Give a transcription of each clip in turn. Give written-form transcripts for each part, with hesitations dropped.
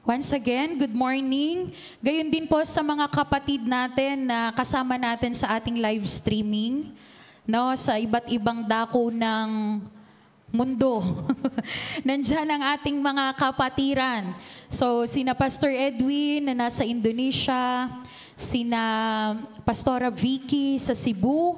Once again, good morning. Gayon din po sa mga kapatid natin na kasama natin sa ating live streaming, no, sa iba't ibang dako ng mundo. Nandiyan ang ating mga kapatiran. So, sina Pastor Edwin na nasa Indonesia, sina Pastora Vicky sa Cebu,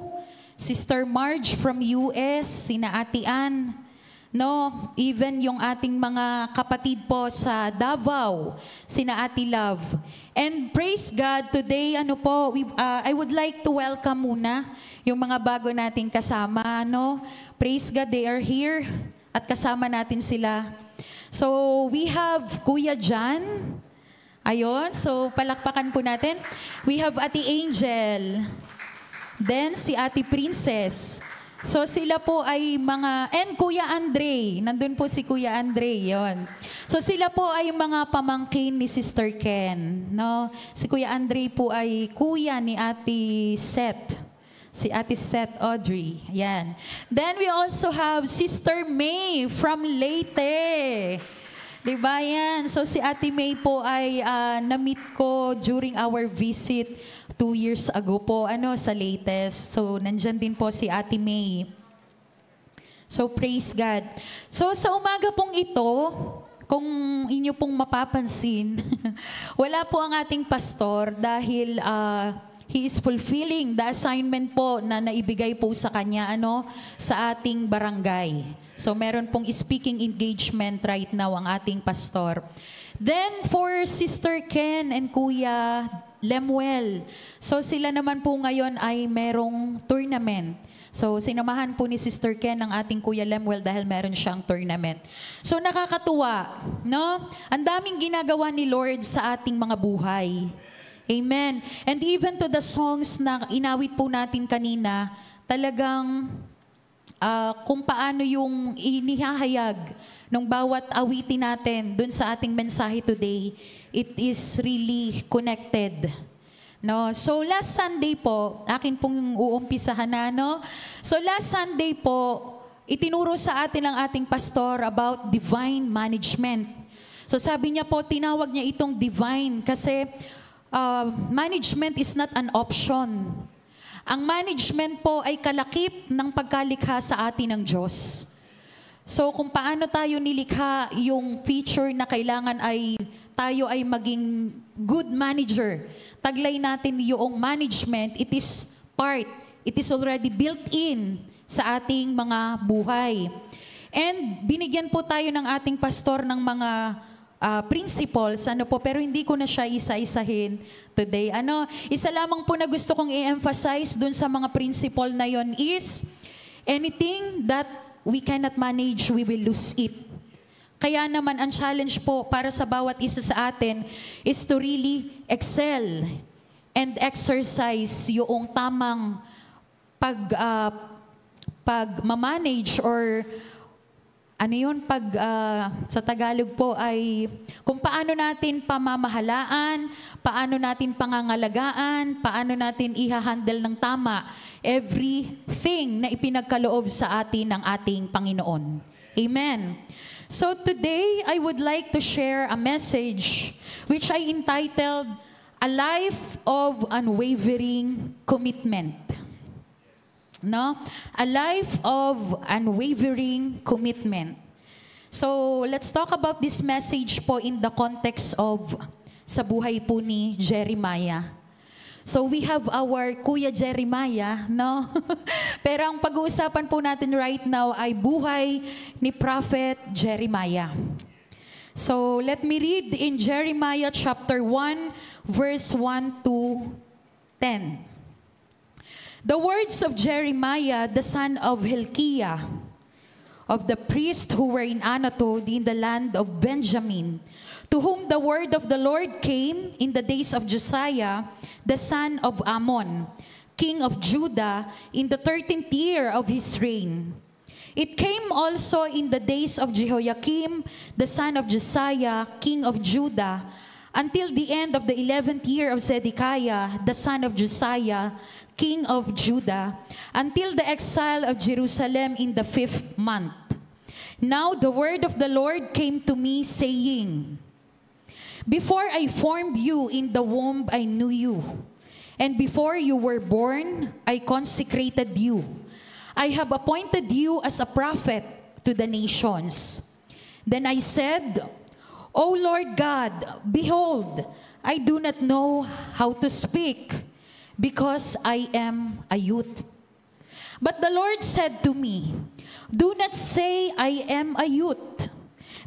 Sister Marge from US, sina Ate Ann, no, even yung ating mga kapatid po sa Davao, sina Ate Love. And praise God, today, I would like to welcome muna yung mga bago nating kasama, no? Praise God, they are here at kasama natin sila. So, we have Kuya Jan. Ayun, so palakpakan po natin. We have Ate Angel. Then, si Ate Princess. So sila po ay and Kuya Andre, nandun po si Kuya Andre, yon. So sila po ay mga pamangkin ni Sister Ken, no? Si Kuya Andre po ay kuya ni Ate Seth, si Ate Seth Audrey, yan. Then we also have Sister May from Leyte. Diba yan? So si Ate May po ay na-meet ko during our visit 2 years ago po, sa latest. So nandyan din po si Ate May. So praise God. So sa umaga pong ito, kung inyo pong mapapansin, wala po ang ating pastor dahil he is fulfilling the assignment po na naibigay po sa kanya, sa ating barangay. So meron pong speaking engagement right now ang ating pastor. Then for Sister Ken and Kuya Lemuel, so sila naman po ngayon ay merong tournament. So sinamahan po ni Sister Ken ang ating Kuya Lemuel dahil meron siyang tournament. So nakakatuwa, no? Ang daming ginagawa ni Lord sa ating mga buhay. Amen. And even to the songs na inawit po natin kanina, talagang kung paano yung inihahayag ng bawat awitin natin dun sa ating mensahe today, it is really connected. No? So last Sunday po, akin pong uumpisahan na, no? So last Sunday po, itinuro sa atin ng ating pastor about divine management. So sabi niya po, tinawag niya itong divine kasi management is not an option. Ang management po ay kalakip ng pagkalikha sa atin ng Diyos. So kung paano tayo nilikha, yung feature na kailangan ay tayo ay maging good manager. Taglay natin yung management, it is already built in sa ating mga buhay. And binigyan po tayo ng ating pastor ng mga principles, pero hindi ko na siya isa-isahin today. Isa lamang po na gusto kong i-emphasize dun sa mga principle na yon is, anything that we cannot manage, we will lose it. Kaya naman, ang challenge po para sa bawat isa sa atin is to really excel and exercise yung tamang pag-manage or sa Tagalog po ay kung paano natin pamamahalaan, paano natin pangangalagaan, paano natin ihahandle ng tama everything na ipinagkaloob sa atin ng ating Panginoon. Amen. So today, I would like to share a message which I entitled, A Life of Unwavering Commitment. No? A life of unwavering commitment. So, let's talk about this message po in the context of sa buhay po ni Jeremiah. So, we have our Kuya Jeremiah, no? Pero ang pag-uusapan po natin right now ay buhay ni Prophet Jeremiah. So, let me read in Jeremiah chapter 1, verse 1 to 10. The words of Jeremiah, the son of Hilkiah, of the priests who were in Anathoth in the land of Benjamin, to whom the word of the Lord came in the days of Josiah, the son of Ammon, king of Judah, in the 13th year of his reign. It came also in the days of Jehoiakim, the son of Josiah, king of Judah, until the end of the 11th year of Zedekiah, the son of Josiah, king of Judah, until the exile of Jerusalem in the 5th month. Now the word of the Lord came to me, saying, Before I formed you in the womb, I knew you. And before you were born, I consecrated you. I have appointed you as a prophet to the nations. Then I said, O Lord God, behold, I do not know how to speak, because I am a youth. But the Lord said to me, do not say I am a youth,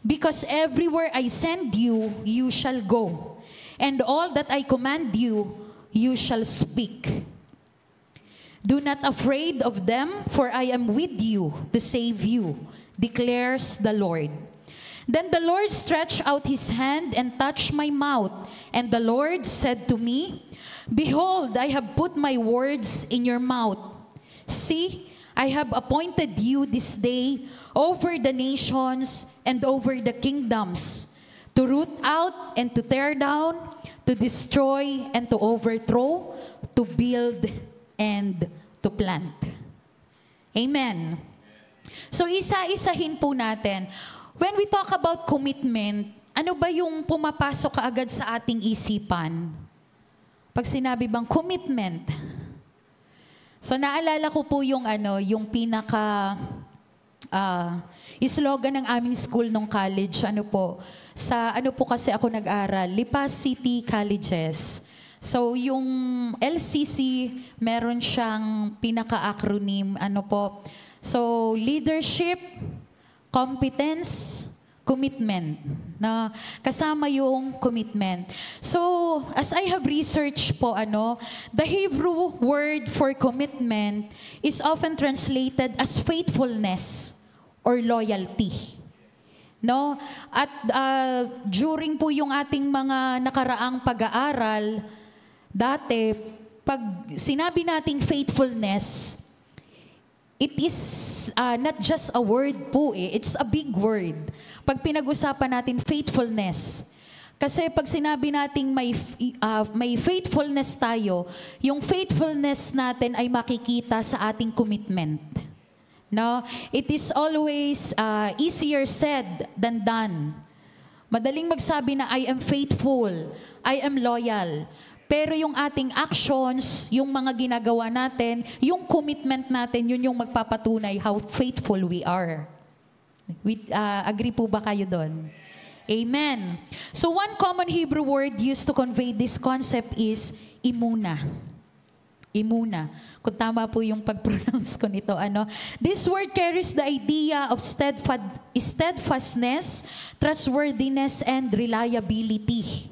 because everywhere I send you, you shall go, and all that I command you, you shall speak. Do not afraid of them, for I am with you to save you, declares the Lord. Then the Lord stretched out his hand and touched my mouth, and the Lord said to me, behold, I have put my words in your mouth. See, I have appointed you this day over the nations and over the kingdoms, to root out and to tear down, to destroy and to overthrow, to build and to plant. Amen. So isa-isahin po natin. When we talk about commitment, ano ba yung pumapasok kaagad sa ating isipan? Pag sinabi bang commitment, so naalala ko po yung yung pinaka slogan ng aming school nung college, sa kasi ako nag-aral, Lipa City Colleges. So yung LCC, meron siyang pinaka-acronym, so leadership, competence, commitment. Na kasama yung commitment. So, as I have researched po, the Hebrew word for commitment is often translated as faithfulness or loyalty. No? At during po yung ating mga nakaraang pag-aaral, dati, pag sinabi nating faithfulness, it is not just a word po it's a big word. Pag pinag-usapan natin faithfulness, kasi pag sinabi nating may faithfulness tayo, yung faithfulness natin ay makikita sa ating commitment. No? It is always easier said than done. Madaling magsabi na I am faithful, I am loyal. Pero yung ating actions, yung mga ginagawa natin, yung commitment natin, yun yung magpapatunay how faithful we are. Agree po ba kayo doon? Amen. So one common Hebrew word used to convey this concept is imuna. Imuna. Kung tama po yung pag-pronounce ko nito. This word carries the idea of steadfastness, trustworthiness, and reliability.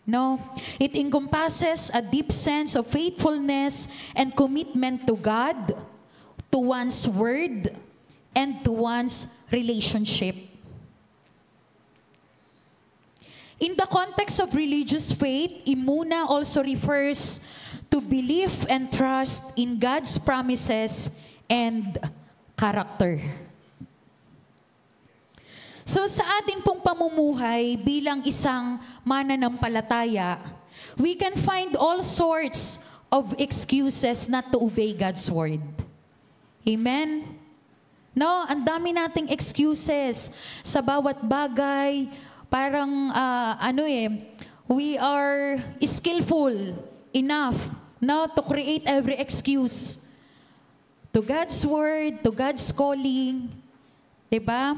No, it encompasses a deep sense of faithfulness and commitment to God, to one's word, and to one's relationship. In the context of religious faith, imuna also refers to belief and trust in God's promises and character. So sa atin pong pamumuhay bilang isang mananampalataya, we can find all sorts of excuses not to obey God's word. Amen? No, ang dami nating excuses sa bawat bagay. Parang we are skillful enough to create every excuse to God's word, to God's calling. Diba?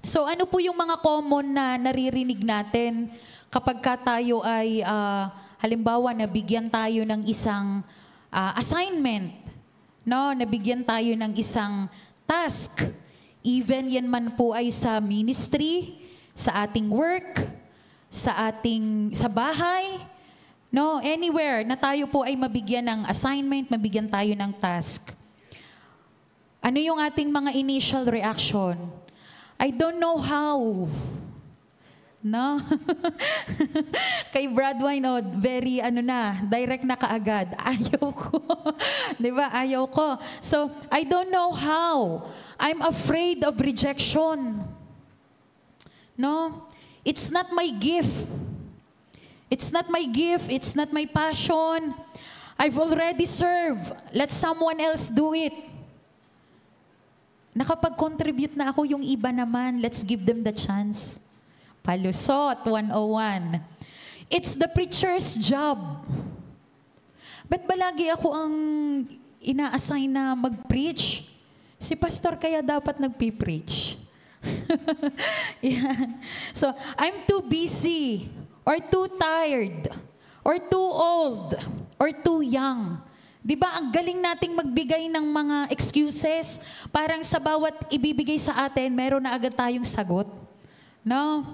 So ano po yung mga common na naririnig natin kapag tayo ay halimbawa nabigyan tayo ng isang assignment, nabigyan tayo ng isang task, even yan man po ay sa ministry, sa ating work, sa bahay, anywhere na tayo po ay mabigyan ng assignment, mabigyan tayo ng task. Ano yung ating mga initial reaction? I don't know how. No? Kay Brad Wine, very direct na kaagad. Ayaw ko. Di ba? Ayaw ko. So, I don't know how. I'm afraid of rejection. No? It's not my gift. It's not my gift. It's not my passion. I've already served. Let someone else do it. Nakapag-contribute na ako, yung iba naman, let's give them the chance. Palusot 101. It's the preacher's job. Ba't ba lagi ako ang ina-assign na mag-preach? Si pastor kaya dapat nagpi-preach. Yan. So, I'm too busy, or too tired, or too old, or too young. Di ba, ang galing nating magbigay ng mga excuses. Parang sa bawat ibibigay sa atin, meron na agad tayong sagot. No?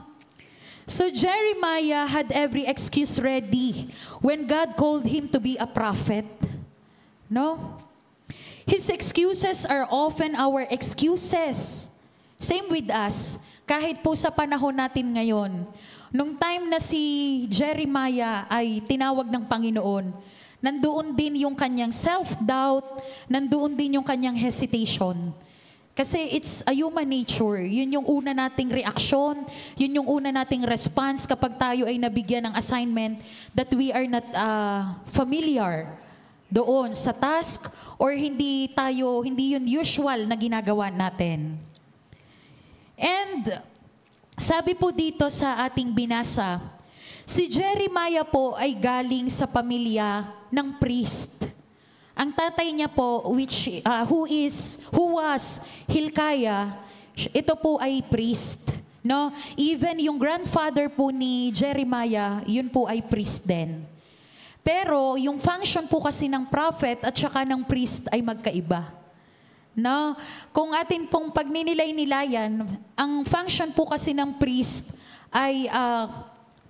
So Jeremiah had every excuse ready when God called him to be a prophet. No? His excuses are often our excuses. Same with us. Kahit po sa panahon natin ngayon, nung time na si Jeremiah ay tinawag ng Panginoon, nandoon din yung kanyang self-doubt, nandoon din yung kanyang hesitation. Kasi it's a human nature. Yun yung una nating reaksyon, yun yung una nating response kapag tayo ay nabigyan ng assignment that we are not familiar doon sa task or hindi yun usual na ginagawa natin. And sabi po dito sa ating binasa, si Jeremiah po ay galing sa pamilya ng priest. Ang tatay niya po, who was Hilkiah, ito po ay priest. No? Even yung grandfather po ni Jeremiah, yun po ay priest din. Pero yung function po kasi ng prophet at saka ng priest ay magkaiba. No? Kung atin pong pagninilay-nilayan, ang function po kasi ng priest ay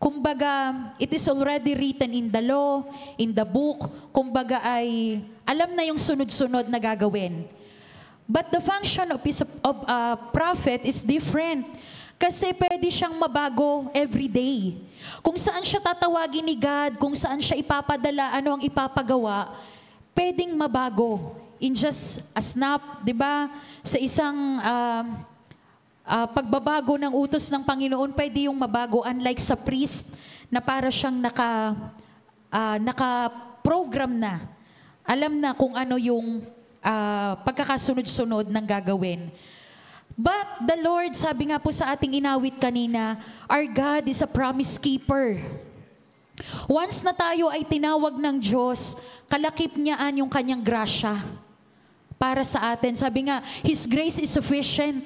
kumbaga, it is already written in the law, in the book, kumbaga ay alam na yung sunod-sunod na gagawin. But the function of a prophet is different. Kasi pwede siyang mabago every day. Kung saan siya tatawagin ni God, kung saan siya ipapadala, ano ang ipapagawa, pwedeng mabago. In just a snap, di ba? Sa isang pagbabago ng utos ng Panginoon, pwede yung mabago. Unlike sa priest, na para siyang naka-program na. Alam na kung ano yung pagkakasunod-sunod ng gagawin. But the Lord, sabi nga po sa ating inawit kanina, our God is a promise keeper. Once na tayo ay tinawag ng Diyos, kalakip niyaan yung kanyang grasya para sa atin. Sabi nga, His grace is sufficient.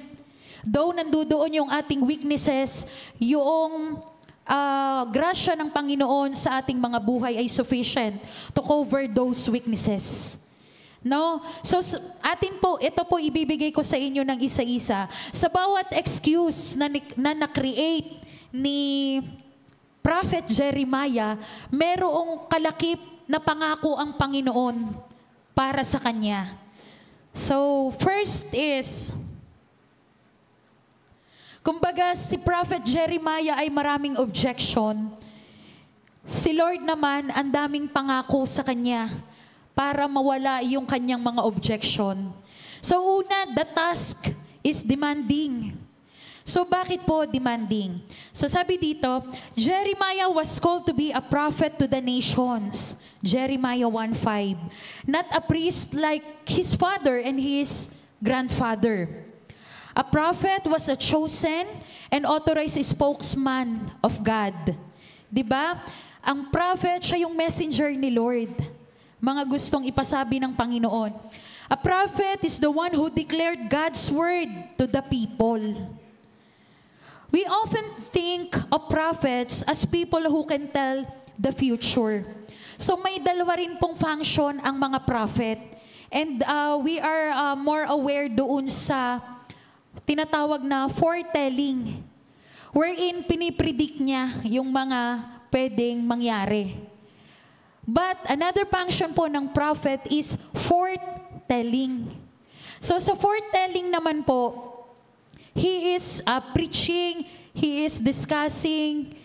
Though nandoon yung ating weaknesses, yung grasya ng Panginoon sa ating mga buhay ay sufficient to cover those weaknesses. No? So atin po, ito po ibibigay ko sa inyo ng isa-isa. Sa bawat excuse na na-create ni Prophet Jeremiah, merong kalakip na pangako ang Panginoon para sa kanya. So first is, kumbaga si Prophet Jeremiah ay maraming objection. Si Lord naman, ang daming pangako sa kanya para mawala yung kanyang mga objection. So una, the task is demanding. So bakit po demanding? So sabi dito, Jeremiah was called to be a prophet to the nations. Jeremiah 1:5. Not a priest like his father and his grandfather. A prophet was a chosen and authorized spokesman of God. Diba? Ang prophet, siya yung messenger ni Lord. Mga gustong ipasabi ng Panginoon. A prophet is the one who declared God's word to the people. We often think of prophets as people who can tell the future. So may dalawa rin pong function ang mga prophet. And we are more aware doon sa tinatawag na foretelling, wherein pinipredict niya yung mga pwedeng mangyari. But another function po ng prophet is foretelling. So sa foretelling naman po, he is preaching, he is discussing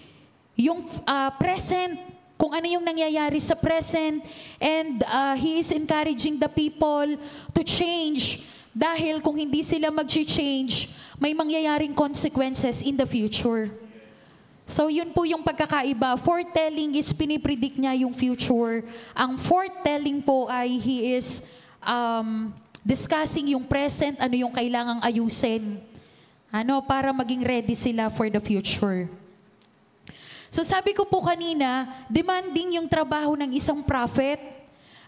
yung present, kung ano yung nangyayari sa present, and he is encouraging the people to change. Dahil kung hindi sila mag-change, may mangyayaring consequences in the future. So yun po yung pagkakaiba. Foretelling is pinipredict niya yung future. Ang foretelling po ay he is discussing yung present, ano yung kailangang ayusin. Para maging ready sila for the future. So sabi ko po kanina, demanding yung trabaho ng isang prophet.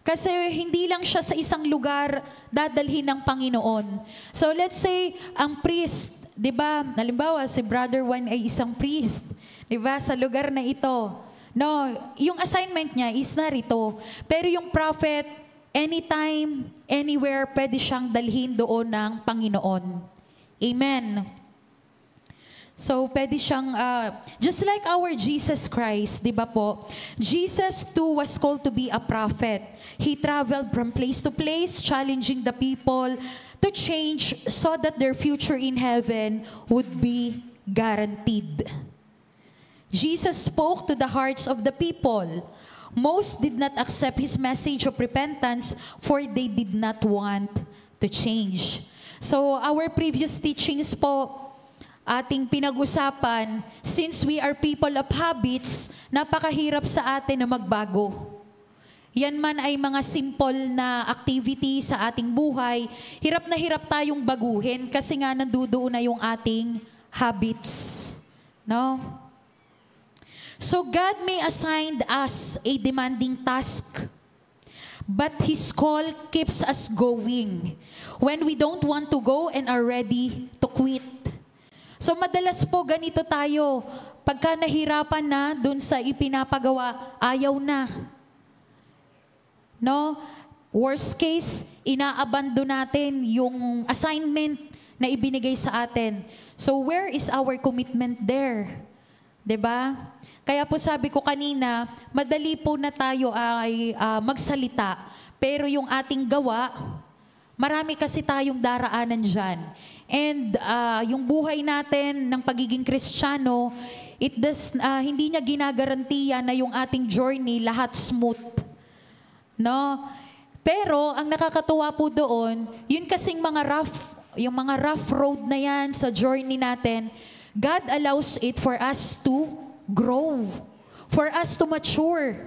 Kasi hindi lang siya sa isang lugar dadalhin ng Panginoon. So let's say, ang priest, di ba? Halimbawa, si Brother Juan ay isang priest. Di ba? Sa lugar na ito. No, yung assignment niya is narito. Pero yung prophet, anytime, anywhere, pwede siyang dalhin doon ng Panginoon. Amen. So, pwede siyang, just like our Jesus Christ, di ba po? Jesus too was called to be a prophet. He traveled from place to place, challenging the people to change so that their future in heaven would be guaranteed. Jesus spoke to the hearts of the people. Most did not accept his message of repentance, for they did not want to change. So, our previous teachings po, ating pinag-usapan, since we are people of habits, napakahirap sa atin na magbago. Yan man ay mga simple na activity sa ating buhay, hirap na hirap tayong baguhin kasi nga nandudoon na yung ating habits. No? So God may assign us a demanding task, but His call keeps us going when we don't want to go and are ready to quit. So madalas po ganito tayo, pagka nahirapan na dun sa ipinapagawa, ayaw na. No? Worst case, inaabandon natin yung assignment na ibinigay sa atin. So where is our commitment there? 'Di ba? Kaya po sabi ko kanina, madali po na tayo ay magsalita, pero yung ating gawa, marami kasi tayong daraanan dyan. And yung buhay natin ng pagiging Kristiyano, hindi niya ginagarantiya na yung ating journey lahat smooth. No? Pero ang nakakatuwa po doon, yun kasing yung mga rough road na yan sa journey natin, God allows it for us to grow, for us to mature.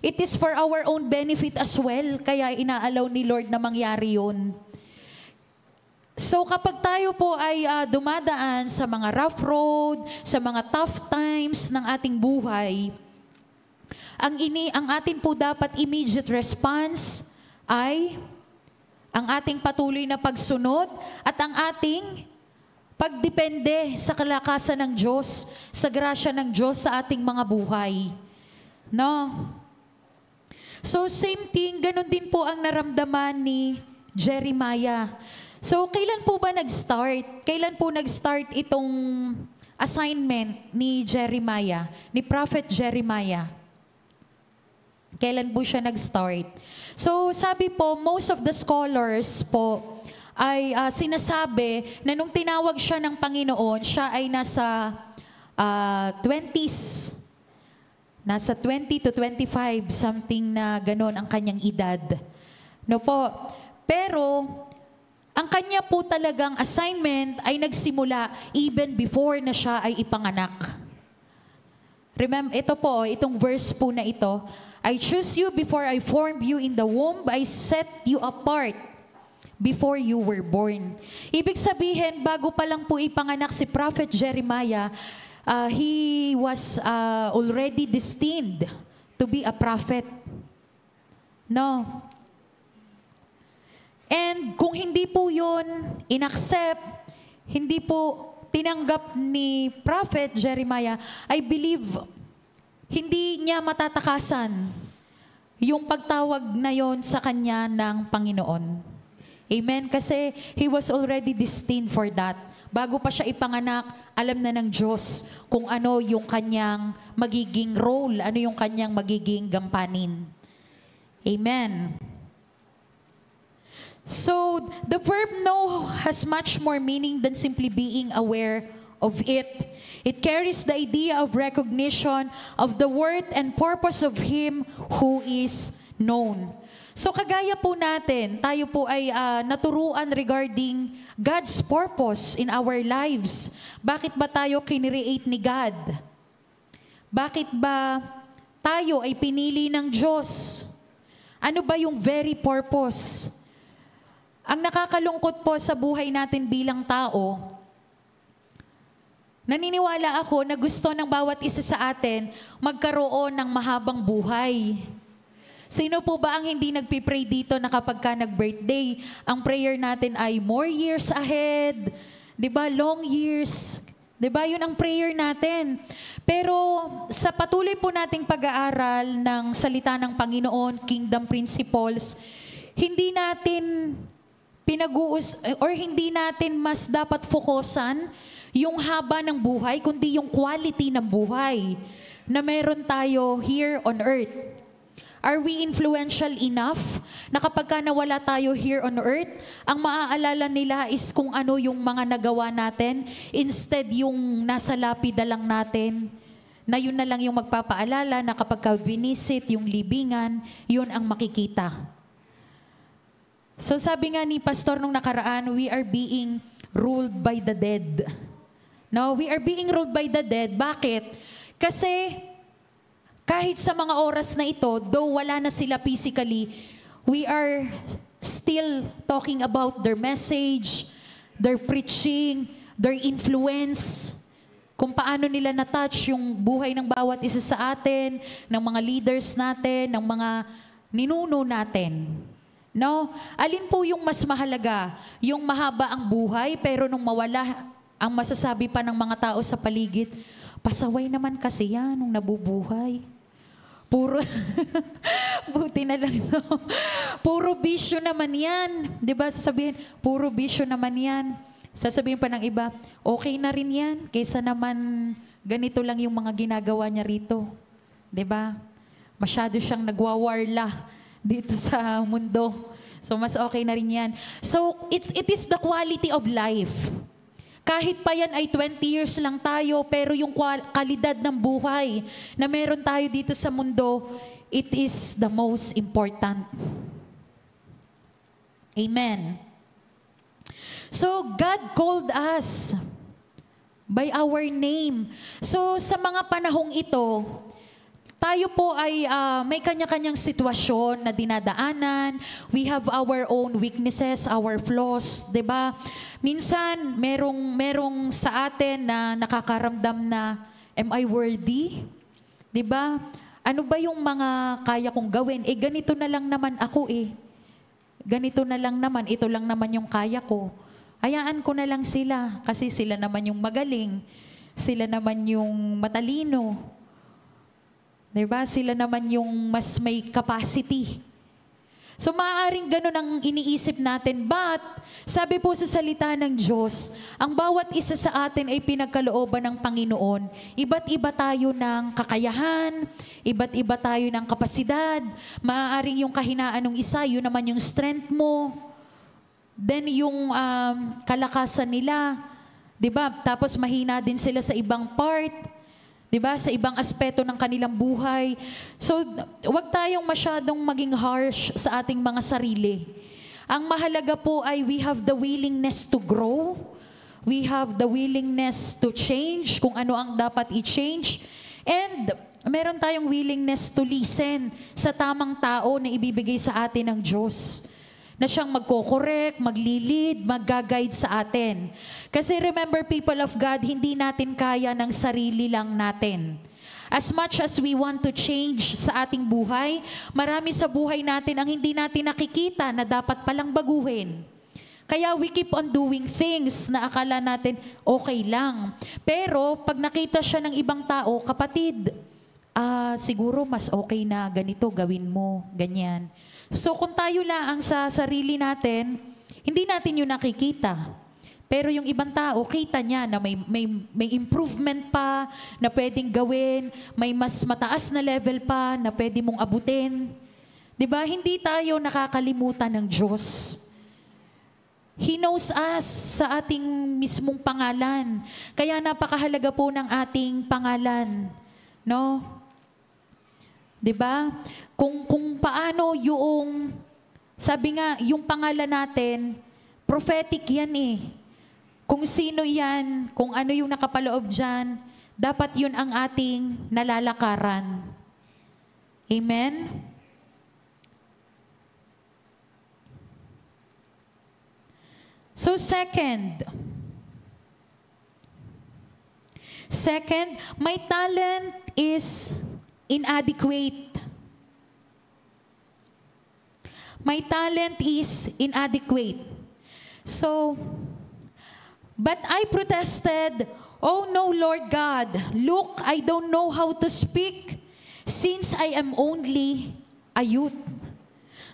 It is for our own benefit as well, kaya inaalaw ni Lord na mangyari yun. So kapag tayo po ay dumadaan sa mga rough road, sa mga tough times ng ating buhay, ang atin po dapat immediate response ay ang ating patuloy na pagsunod at ang ating pagdepende sa kalakasan ng Diyos, sa grasya ng Diyos sa ating mga buhay. No? So same thing, ganun din po ang naramdaman ni Jeremiah. So, kailan po ba nag-start? Kailan po nag-start itong assignment ni Jeremiah, ni Prophet Jeremiah? Kailan po siya nag-start? So, sabi po, most of the scholars po ay sinasabi na nung tinawag siya ng Panginoon, siya ay nasa 20s. Nasa 20 to 25, something na ganon ang kanyang edad. No po? Pero, ang kanya po talagang assignment ay nagsimula even before na siya ay ipanganak. Remember, ito po, itong verse po na ito, I choose you before I formed you in the womb, I set you apart before you were born. Ibig sabihin, bago pa lang po ipanganak si Prophet Jeremiah, he was already destined to be a prophet. No? And kung hindi po yun inaccept, hindi po tinanggap ni Prophet Jeremiah, I believe hindi niya matatakasan yung pagtawag na yon sa kanya ng Panginoon. Amen? Kasi he was already destined for that. Bago pa siya ipanganak, alam na ng Diyos kung ano yung kanyang magiging role, ano yung kanyang magiging gampanin. Amen? So, the verb know has much more meaning than simply being aware of it. It carries the idea of recognition of the worth and purpose of Him who is known. So, kagaya po natin, tayo po ay naturuan regarding God's purpose in our lives. Bakit ba tayo kinreate ni God? Bakit ba tayo ay pinili ng Diyos? Ano ba yung very purpose? Ang nakakalungkot po sa buhay natin bilang tao, Naniniwala ako na gusto ng bawat isa sa atin magkaroon ng mahabang buhay. Sino po ba ang hindi nagpipray dito na kapag ka nag-birthday, ang prayer natin ay more years ahead, 'di ba? Long years. 'Di ba? 'Yun ang prayer natin. Pero sa patuloy po nating pag-aaral ng salita ng Panginoon, kingdom principles, hindi natin hindi natin mas dapat fokusan yung haba ng buhay, kundi yung quality ng buhay na meron tayo here on earth. Are we influential enough na kapag ka nawala tayo here on earth, ang maaalala nila is kung ano yung mga nagawa natin, instead yung nasa lapida lang natin, na yun na lang yung magpapaalala na kapag ka visit yung libingan, yun ang makikita. So sabi nga ni Pastor nung nakaraan, we are being ruled by the dead. No, we are being ruled by the dead. Bakit? Kasi kahit sa mga oras na ito, though wala na sila physically, we are still talking about their message, their preaching, their influence, kung paano nila na-touch yung buhay ng bawat isa sa atin, ng mga leaders natin, ng mga ninuno natin. No? Alin po yung mas mahalaga? Yung mahaba ang buhay, pero nung mawala, ang masasabi pa ng mga tao sa paligid, pasaway naman kasi yan nung nabubuhay. Puro, buti na lang, no? Puro bisyo naman yan. Diba? Sasabihin, puro bisyo naman yan. Sasabihin pa ng iba, okay na rin yan, kaysa naman ganito lang yung mga ginagawa niya rito. Diba? Masyado siyang nagwawarla dito sa mundo. So, mas okay na rin yan. So, it is the quality of life. Kahit pa yan ay 20 years lang tayo, pero yung kalidad ng buhay na meron tayo dito sa mundo, it is the most important. Amen. So, God called us by our name. So, sa mga panahong ito, tayo po ay may kanya-kanyang sitwasyon na dinadaanan. We have our own weaknesses, our flaws, 'di ba? Minsan merong sa atin na nakakaramdam na, am I worthy? 'Di ba? Ano ba yung mga kaya kong gawin? Ganito na lang naman ako Ganito na lang naman, ito lang naman yung kaya ko. Hayaan ko na lang sila kasi sila naman yung magaling. Sila naman yung matalino. Diba? Sila naman yung mas may capacity. So maaaring ganun ang iniisip natin. But, sabi po sa salita ng Diyos, ang bawat isa sa atin ay pinagkalooban ng Panginoon. Iba't iba tayo ng kakayahan, iba't iba tayo ng kapasidad. Maaaring yung kahinaan ng isa, yun naman yung strength mo. Then yung kalakasan nila, diba? Tapos mahina din sila sa ibang part. Diba? Sa ibang aspeto ng kanilang buhay. So, wag tayong masyadong maging harsh sa ating mga sarili. Ang mahalaga po ay we have the willingness to grow. We have the willingness to change kung ano ang dapat i-change. And meron tayong willingness to listen sa tamang tao na ibibigay sa atin ng Diyos. Na siyang magko-correct, maglilid, mag-guide sa atin. Kasi remember, people of God, hindi natin kaya ng sarili lang natin. As much as we want to change sa ating buhay, marami sa buhay natin ang hindi natin nakikita na dapat palang baguhin. Kaya we keep on doing things na akala natin okay lang. Pero pag nakita siya ng ibang tao, kapatid, siguro mas okay na ganito gawin mo, ganyan. So kung tayo lang sa sarili natin, hindi natin yung nakikita. Pero yung ibang tao, kita niya na may improvement pa na pwedeng gawin, may mas mataas na level pa na pwede mong abutin. 'Di ba? Hindi tayo nakakalimutan ng Diyos. He knows us sa ating mismong pangalan. Kaya napakahalaga po ng ating pangalan. No? 'Di ba? Kung paano yung, sabi nga, yung pangalan natin, prophetic yan Kung sino yan, kung ano yung nakapaloob dyan, dapat yun ang ating nalalakaran. Amen? So second, Second, my talent is inadequate. My talent is inadequate. So, but I protested, "Oh no, Lord God, look, I don't know how to speak since I am only a youth."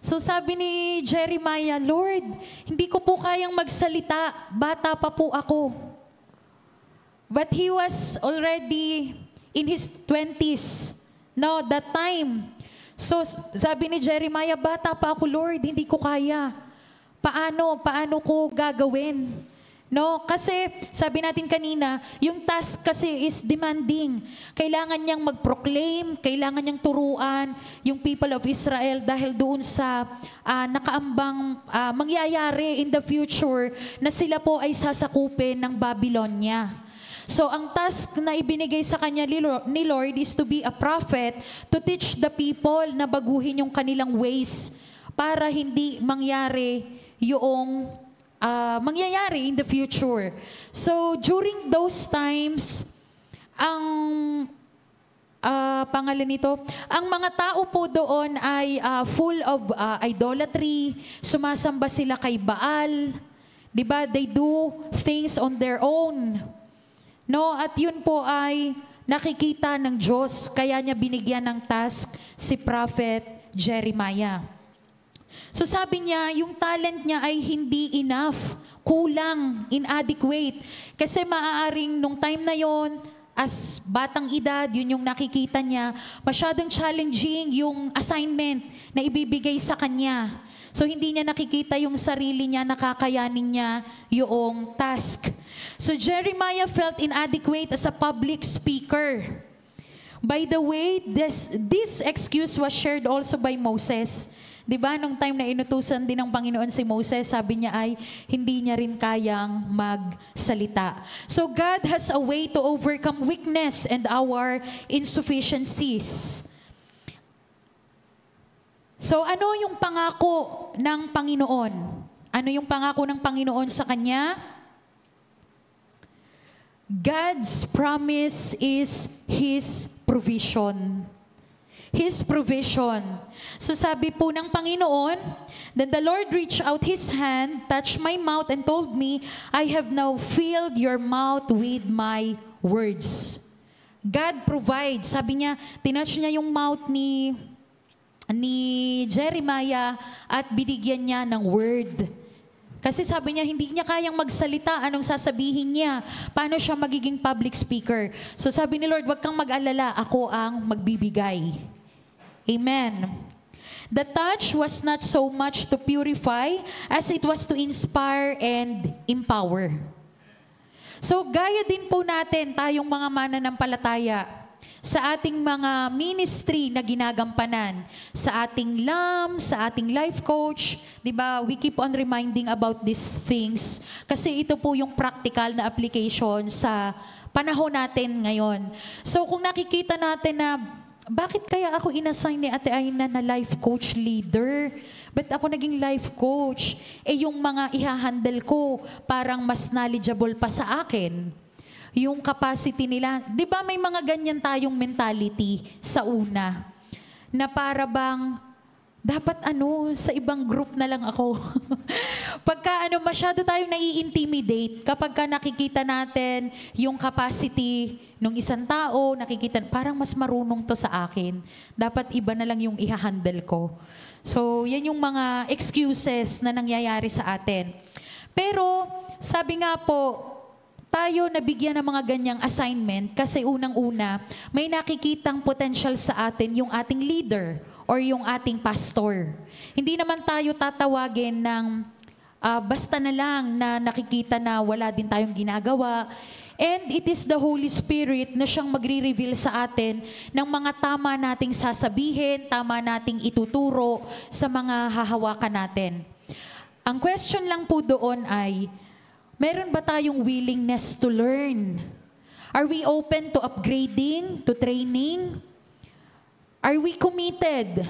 So sabi ni Jeremiah, "Lord, hindi ko po kayang magsalita, bata pa po ako." But he was already in his 20s, no, that time. So sabi ni Jeremiah, "Bata pa ako, Lord, hindi ko kaya. Paano ko gagawin?" No, kasi sabi natin kanina, yung task kasi is demanding. Kailangan niyang mag-proclaim, kailangan niyang turuan yung people of Israel dahil doon sa nakaambang mangyayari in the future na sila po ay sasakupin ng Babylonia. So ang task na ibinigay sa kanya ni Lord is to be a prophet, to teach the people na baguhin yung kanilang ways para hindi mangyari yung mangyayari in the future. So during those times, ang pangalan nito, ang mga tao po doon ay full of idolatry, sumasamba sila kay Baal, 'di ba? They do things on their own. No, at yun po ay nakikita ng Diyos, kaya niya binigyan ng task si Prophet Jeremiah. So sabi niya, yung talent niya ay hindi enough, kulang, inadequate. Kasi maaaring nung time na yon, as batang edad, yun yung nakikita niya, masyadong challenging yung assignment na ibibigay sa kanya. So hindi niya nakikita yung sarili niya, nakakayanin niya yung task. So Jeremiah felt inadequate as a public speaker. By the way, this excuse was shared also by Moses. Diba, nung time na inutusan din ng Panginoon si Moses, sabi niya ay hindi niya rin kayang magsalita. So God has a way to overcome weakness and our insufficiencies. So ano yung pangako ng Panginoon? Ano yung pangako ng Panginoon sa kanya? God's promise is His provision. His provision. So sabi po ng Panginoon, "Then the Lord reached out His hand, touched my mouth and told me, I have now filled your mouth with my words." God provides. Sabi niya, tinouch niya yung mouth ni Jeremiah at binigyan niya ng word. Kasi sabi niya, hindi niya kayang magsalita. Anong sasabihin niya? Paano siya magiging public speaker? So sabi ni Lord, "Huwag kang mag-alala, ako ang magbibigay." Amen. The touch was not so much to purify as it was to inspire and empower. So gaya din po natin, tayong mga mananampalataya, sa ating mga ministry na ginagampanan, sa ating LAM, sa ating life coach, di ba? We keep on reminding about these things kasi ito po yung practical na application sa panahon natin ngayon. So kung nakikita natin na bakit kaya ako inassign ni Ate Aina na life coach leader? Ba't ako naging life coach? Yung mga ihahandle ko parang mas knowledgeable pa sa akin. Yung capacity nila. Di ba may mga ganyan tayong mentality sa una? Na para bang, dapat sa ibang group na lang ako. Pagka masyado tayong nai-intimidate, kapag nakikita natin yung capacity ng isang tao, nakikita, parang mas marunong to sa akin. Dapat iba na lang yung ihahandle ko. So, yan yung mga excuses na nangyayari sa atin. Pero, sabi nga po, tayo nabigyan ng mga ganyang assignment kasi unang-una, may nakikitang potential sa atin yung ating leader or yung ating pastor. Hindi naman tayo tatawagin ng basta na lang na nakikita na wala din tayong ginagawa. And it is the Holy Spirit na siyang magre-reveal sa atin ng mga tama nating sasabihin, tama nating ituturo sa mga hahawakan natin. Ang question lang po doon ay, meron ba tayong willingness to learn? Are we open to upgrading, to training? Are we committed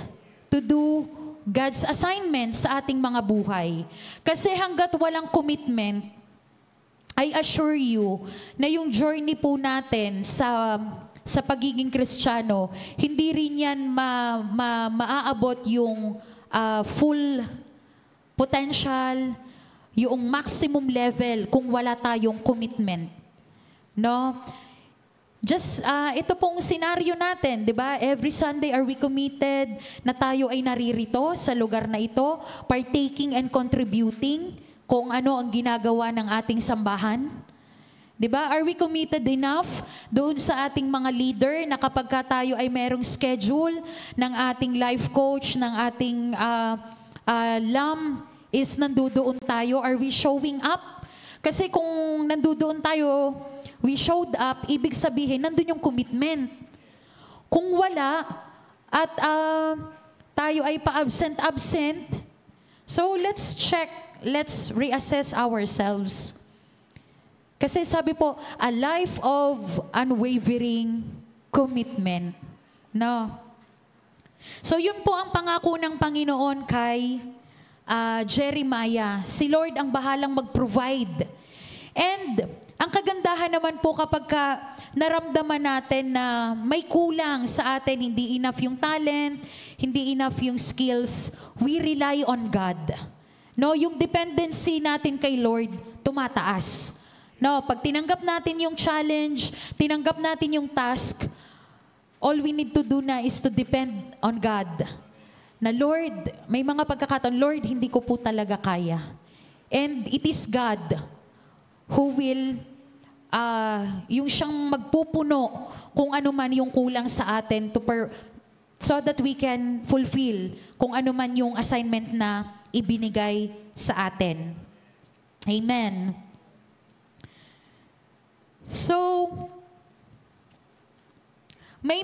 to do God's assignment sa ating mga buhay? Kasi hanggat walang commitment, I assure you na yung journey po natin sa pagiging Kristiyano, hindi rin yan maaabot yung full potential, yung maximum level kung wala tayong commitment. No? Just, ito pong senaryo natin, di ba? Every Sunday, are we committed na tayo ay naririto sa lugar na ito, partaking and contributing kung ano ang ginagawa ng ating sambahan? Di ba? Are we committed enough doon sa ating mga leader na kapag tayo ay merong schedule ng ating life coach, ng ating LAM, is nandoon tayo? Are we showing up? Kasi kung nandoon tayo, we showed up, ibig sabihin, nandun yung commitment. Kung wala, at tayo ay pa-absent, so let's check, let's reassess ourselves. Kasi sabi po, a life of unwavering commitment. No? So yun po ang pangako ng Panginoon kay Jeremiah. Si Lord ang bahalang mag-provide. And ang kagandahan naman po kapag naramdaman natin na may kulang sa atin, hindi enough yung talent, hindi enough yung skills, we rely on God. No, yung dependency natin kay Lord tumataas. No, pag tinanggap natin yung challenge, tinanggap natin yung task, all we need to do na is to depend on God. Na Lord, may mga pagkakataon, Lord, hindi ko po talaga kaya. And it is God who will, yung siyang magpupuno kung ano man yung kulang sa atin so that we can fulfill kung ano man yung assignment na ibinigay sa atin. Amen. So, may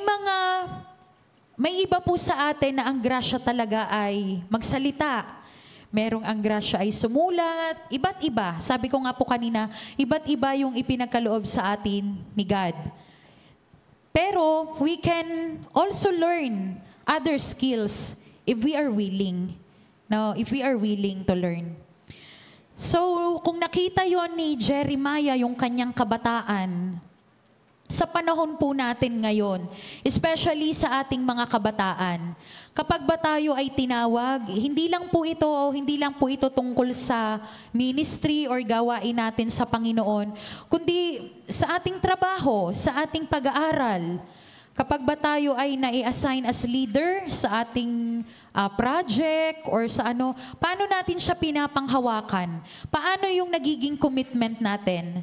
iba po sa atin na ang grasya talaga ay magsalita. Merong ang grasya ay sumulat, iba't iba. Sabi ko nga po kanina, iba't iba yung ipinagkaloob sa atin ni God. Pero we can also learn other skills if we are willing. No, if we are willing to learn. So, kung nakita yon ni Jeremiah, yung kanyang kabataan, sa panahon po natin ngayon, especially sa ating mga kabataan, kapag ba tayo ay tinawag, hindi lang po ito tungkol sa ministry or gawain natin sa Panginoon, kundi sa ating trabaho, sa ating pag-aaral. Kapag ba tayo ay nai-assign as leader sa ating project or sa ano, paano natin siya pinapanghawakan? Paano yung nagiging commitment natin?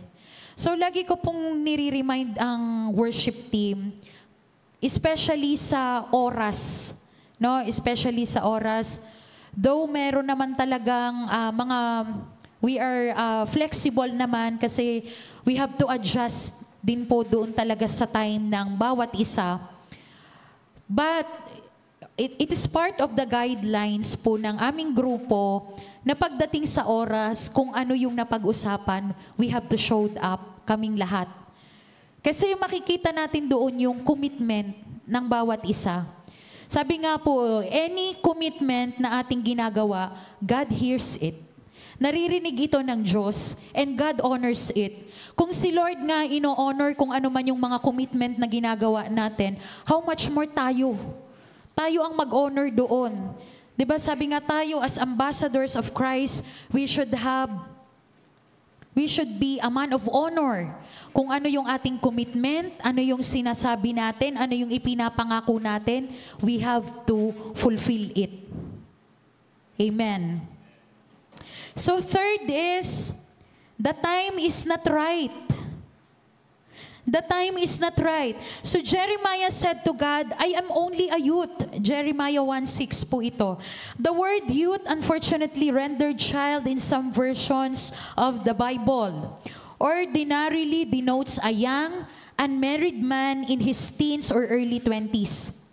So, lagi ko pong nire-remind ang worship team, especially sa oras. No? Especially sa oras. Though meron naman talagang we are flexible naman kasi we have to adjust din po doon talaga sa time ng bawat isa. But it is part of the guidelines po ng aming grupo na pagdating sa oras, kung ano yung napag-usapan, we have to show up kaming lahat. Kasi makikita natin doon yung commitment ng bawat isa. Sabi nga po, any commitment na ating ginagawa, God hears it. Naririnig ito ng Diyos and God honors it. Kung si Lord nga ino-honor kung ano man yung mga commitment na ginagawa natin, how much more tayo? Tayo ang mag-honor doon. Diba sabi nga tayo as ambassadors of Christ, we should be a man of honor. Kung ano yung ating commitment, ano yung sinasabi natin, ano yung ipinapangako natin, we have to fulfill it. Amen. So third is, the time is not right. The time is not right. So Jeremiah said to God, I am only a youth. Jeremiah 1:6 po ito. The word youth unfortunately rendered child in some versions of the Bible. Ordinarily denotes a young, unmarried man in his teens or early 20s.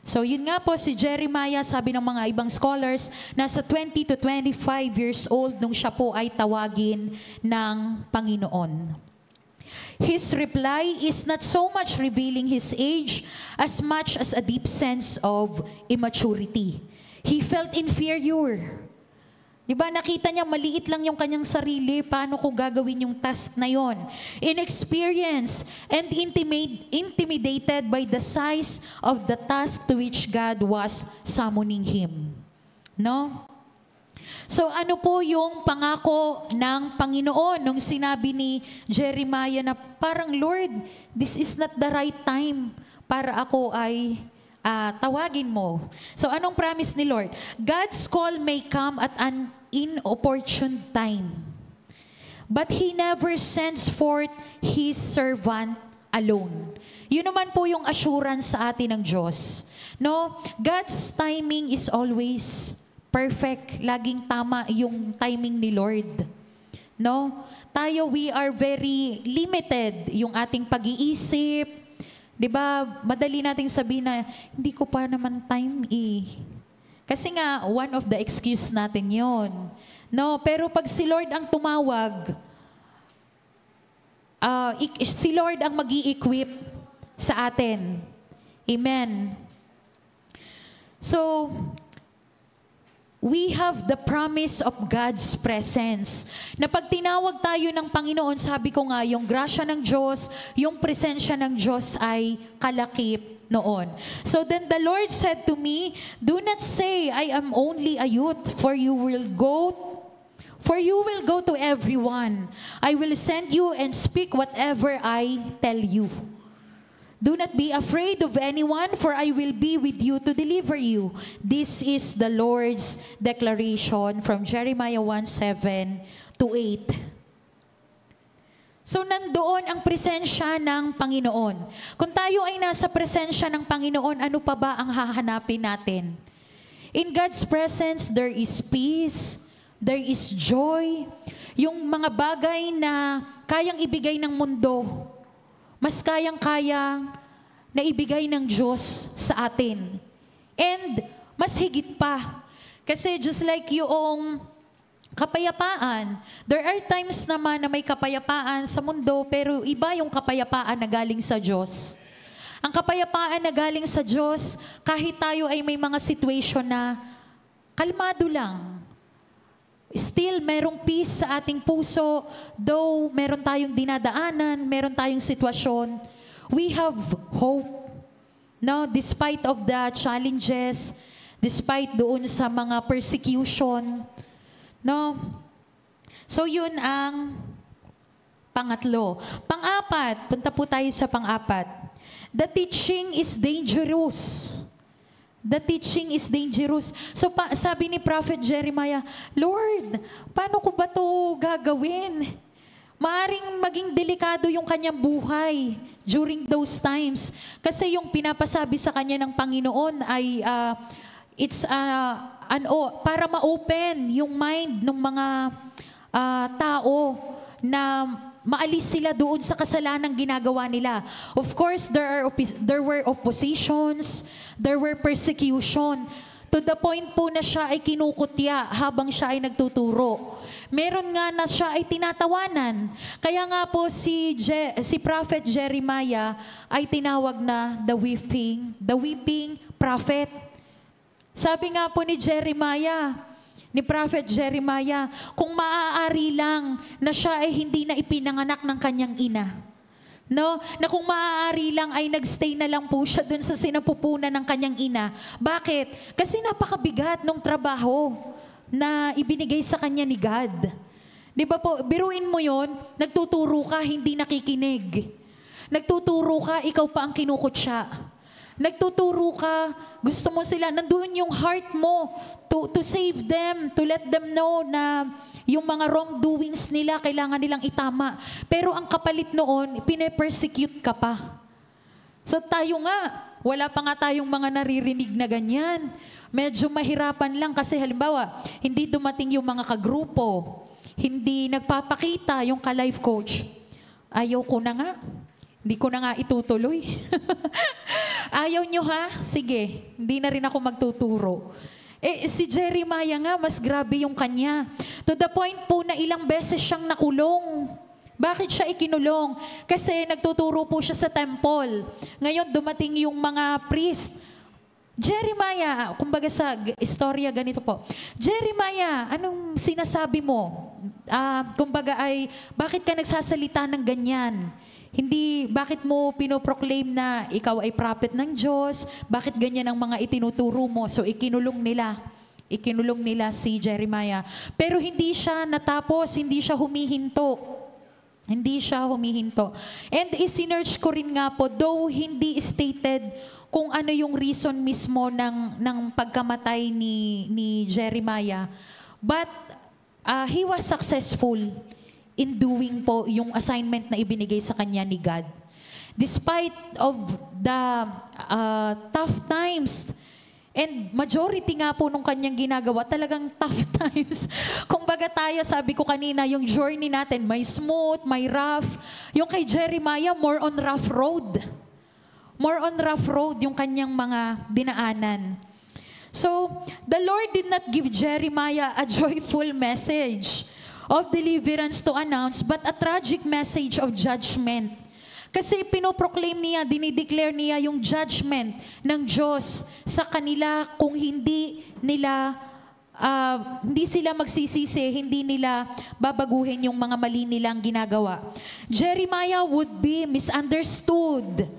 So yun nga po si Jeremiah, sabi ng mga ibang scholars, nasa 20 to 25 years old nung siya po ay tawagin ng Panginoon. His reply is not so much revealing his age as much as a deep sense of immaturity. He felt inferior. Diba, nakita niya maliit lang yung kanyang sarili, paano ko gagawin yung task na yon? Inexperienced and intimidated by the size of the task to which God was summoning him. No? So ano po yung pangako ng Panginoon nung sinabi ni Jeremiah na parang, Lord, this is not the right time para ako ay tawagin mo. So anong promise ni Lord? God's call may come at an inopportune time. But He never sends forth His servant alone. Yun naman po yung assurance sa atin ng Diyos. No? God's timing is always perfect. Laging tama yung timing ni Lord. No? Tayo, we are very limited yung ating pag-iisip. 'Di ba? Madali nating sabihin na hindi ko pa naman time Kasi nga one of the excuse natin 'yon. No, pero pag si Lord ang tumawag, si Lord ang magi-equip sa atin. Amen. So, we have the promise of God's presence. Na pag tinawag tayo ng Panginoon, sabi ko nga, yung grasya ng Diyos, yung presensya ng Diyos ay kalakip noon. So then the Lord said to me, do not say, I am only a youth, for you will go to everyone. I will send you and speak whatever I tell you. Do not be afraid of anyone, for I will be with you to deliver you. This is the Lord's declaration from Jeremiah 1:7 to 8. So nandoon ang presensya ng Panginoon. Kung tayo ay nasa presensya ng Panginoon, ano pa ba ang hahanapin natin? In God's presence, there is peace, there is joy. Yung mga bagay na kayang ibigay ng mundo, mas kayang-kaya na ibigay ng Diyos sa atin. And mas higit pa. Kasi just like yung kapayapaan, there are times naman na may kapayapaan sa mundo, pero iba yung kapayapaan na galing sa Diyos. Ang kapayapaan na galing sa Diyos, kahit tayo ay may mga situation na kalmado lang, still, merong peace sa ating puso. Though meron tayong dinadaanan, meron tayong sitwasyon, we have hope. No, despite of the challenges, despite doon sa mga persecution. No? So yun ang pangatlo. Pang-apat, punta po tayo sa pang-apat. The teaching is dangerous. The teaching is dangerous. So sabi ni Prophet Jeremiah, Lord, paano ko ba ito gagawin? Maaring maging delikado yung kanyang buhay during those times. Kasi yung pinapasabi sa kanya ng Panginoon ay para ma-open yung mind ng mga tao na maalis sila doon sa kasalanang ginagawa nila. Of course, there were oppositions, there were persecution, to the point po na siya ay kinukutya habang siya ay nagtuturo. Meron nga na siya ay tinatawanan. Kaya nga po si Prophet Jeremiah ay tinawag na the weeping prophet. Sabi nga po ni Prophet Jeremiah, kung maaari lang na siya ay hindi na ipinanganak ng kanyang ina. No? Na kung maaari lang ay nagstay na lang po siya dun sa sinapupunan ng kanyang ina. Bakit? Kasi napakabigat ng trabaho na ibinigay sa kanya ni God. Di ba po, biruin mo yon, nagtuturo ka, hindi nakikinig. Nagtuturo ka, ikaw pa ang kinukutya. Nagtuturo ka, gusto mo sila, nandoon yung heart mo to save them, to let them know na yung mga wrongdoings nila, kailangan nilang itama. Pero ang kapalit noon, pine-persecute ka pa. So tayo nga, wala pa nga tayong mga naririnig na ganyan. Medyo mahirapan lang kasi halimbawa, hindi dumating yung mga kagrupo, hindi nagpapakita yung ka-life coach. Ayaw ko na nga. Hindi ko na nga itutuloy. Ayaw nyo ha? Sige, hindi na rin ako magtuturo. Si Jeremiah nga, mas grabe yung kanya. To the point po na ilang beses siyang nakulong. Bakit siya ikinulong? Kasi nagtuturo po siya sa temple. Ngayon, dumating yung mga priest. Jeremiah, kumbaga sa istorya ganito po. Jeremiah, anong sinasabi mo? Kumbaga ay, bakit ka nagsasalita ng ganyan? Hindi, bakit mo pinoproclaim na ikaw ay prophet ng Diyos? Bakit ganyan ang mga itinuturo mo? So ikinulong nila. Ikinulong nila si Jeremiah. Pero hindi siya natapos, hindi siya humihinto. Hindi siya humihinto. And isinearch ko rin nga po, though hindi stated kung ano yung reason mismo ng pagkamatay ni Jeremiah. But he was successful in doing po yung assignment na ibinigay sa kanya ni God. Despite of the tough times, and majority nga po nung kanyang ginagawa, talagang tough times. Kumbaga tayo, sabi ko kanina, yung journey natin, may smooth, may rough. Yung kay Jeremiah, more on rough road. More on rough road yung kanyang mga dinaanan. So, the Lord did not give Jeremiah a joyful message of deliverance to announce, but a tragic message of judgment. Kasi pinoproclaim niya, dinideclare niya yung judgment ng Diyos sa kanila kung hindi sila magsisisi, hindi nila babaguhin yung mga mali nilang ginagawa. Jeremiah would be misunderstood,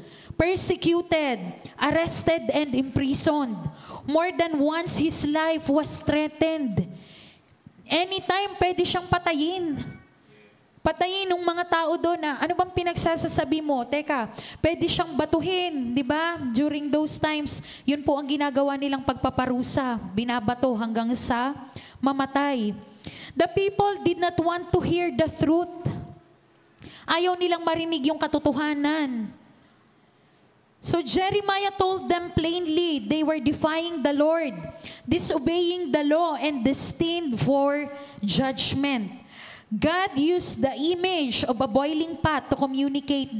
persecuted, arrested, and imprisoned. More than once, his life was threatened. Anytime, pwede siyang patayin. Patayin ng mga tao doon na, ano bang pinagsasasabi mo? Teka, pwede siyang batuhin, di ba? During those times, yun po ang ginagawa nilang pagpaparusa. Binabato hanggang sa mamatay. The people did not want to hear the truth. Ayaw nilang marinig yung katotohanan. So Jeremiah told them plainly, they were defying the Lord, disobeying the law, and destined for judgment. God used the image of a boiling pot to communicate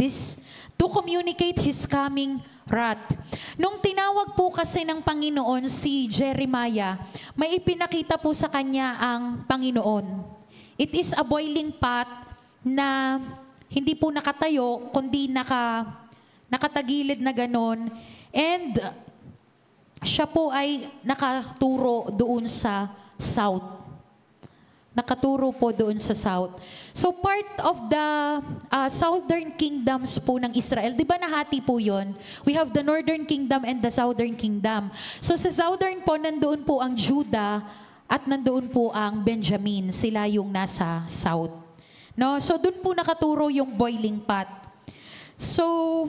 His coming wrath. Nung tinawag po kasi ng Panginoon si Jeremiah, may ipinakita po sa kanya ang Panginoon. It is a boiling pot na hindi po nakatayo, kundi nakatagilid na ganon. And siya po ay nakaturo doon sa south. Nakaturo po doon sa south. So part of the southern kingdoms po ng Israel, di ba nahati po yun? We have the northern kingdom and the southern kingdom. So sa southern po, nandoon po ang Judah at nandoon po ang Benjamin. Sila yung nasa south. No? So doon po nakaturo yung boiling pot. So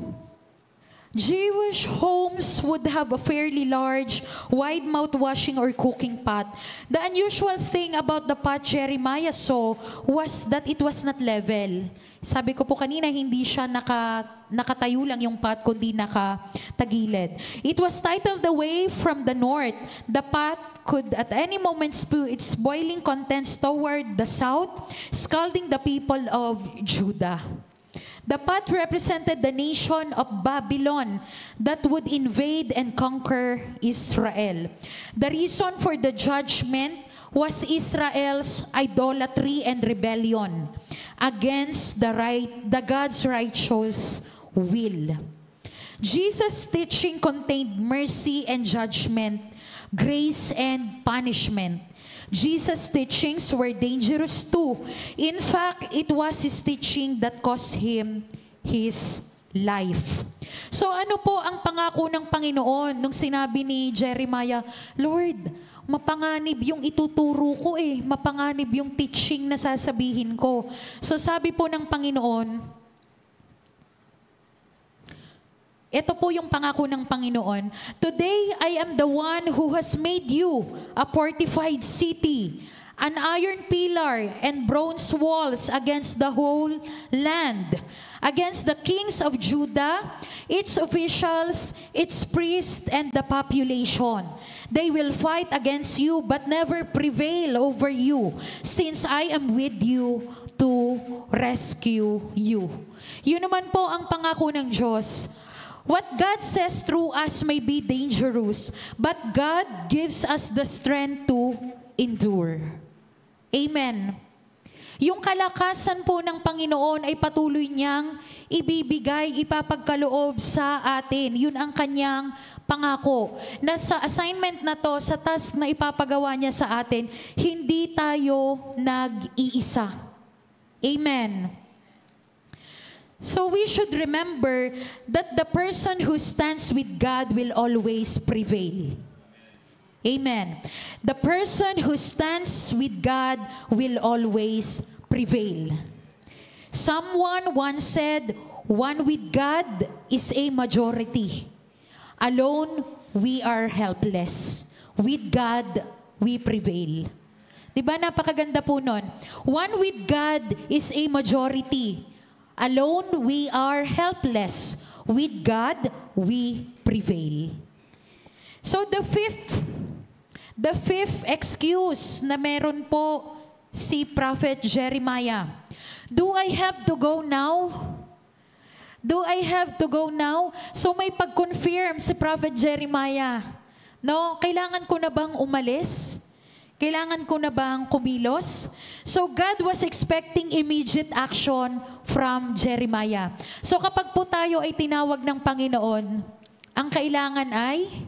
Jewish homes would have a fairly large, wide mouth-washing or cooking pot. The unusual thing about the pot Jeremiah saw was that it was not level. Sabi ko po kanina, hindi siya nakatayo lang yung pot, kundi nakatagilid. It was titled away from the north. The pot could at any moment spew its boiling contents toward the south, scalding the people of Judah. The pot represented the nation of Babylon that would invade and conquer Israel. The reason for the judgment was Israel's idolatry and rebellion against the God's righteous will. Jesus' teaching contained mercy and judgment, grace and punishment. Jesus' teachings were dangerous too. In fact, it was his teaching that cost him his life. So ano po ang pangako ng Panginoon nung sinabi ni Jeremiah, Lord, mapanganib yung ituturo ko mapanganib yung teaching na sasabihin ko. So sabi po ng Panginoon, ito po yung pangako ng Panginoon. Today, I am the one who has made you a fortified city, an iron pillar and bronze walls against the whole land, against the kings of Judah, its officials, its priests, and the population. They will fight against you but never prevail over you, since I am with you to rescue you. Yun naman po ang pangako ng Diyos. What God says through us may be dangerous, but God gives us the strength to endure. Amen. Yung kalakasan po ng Panginoon ay patuloy niyang ibibigay, ipapagkaloob sa atin. Yun ang kanyang pangako na sa assignment na to, sa task na ipapagawa niya sa atin, hindi tayo nag-iisa. Amen. So we should remember that the person who stands with God will always prevail. Amen. The person who stands with God will always prevail. Someone once said, "One with God is a majority. Alone, we are helpless. With God, we prevail." Diba, napakaganda po nun. One with God is a majority. Alone, we are helpless. With God, we prevail. So the fifth excuse na meron po si Prophet Jeremiah. Do I have to go now? Do I have to go now? So may pag-confirm si Prophet Jeremiah. No, kailangan ko na bang umalis? Kailangan ko na bang kumilos? So God was expecting immediate action from Jeremiah. So kapag po tayo ay tinawag ng Panginoon, ang kailangan ay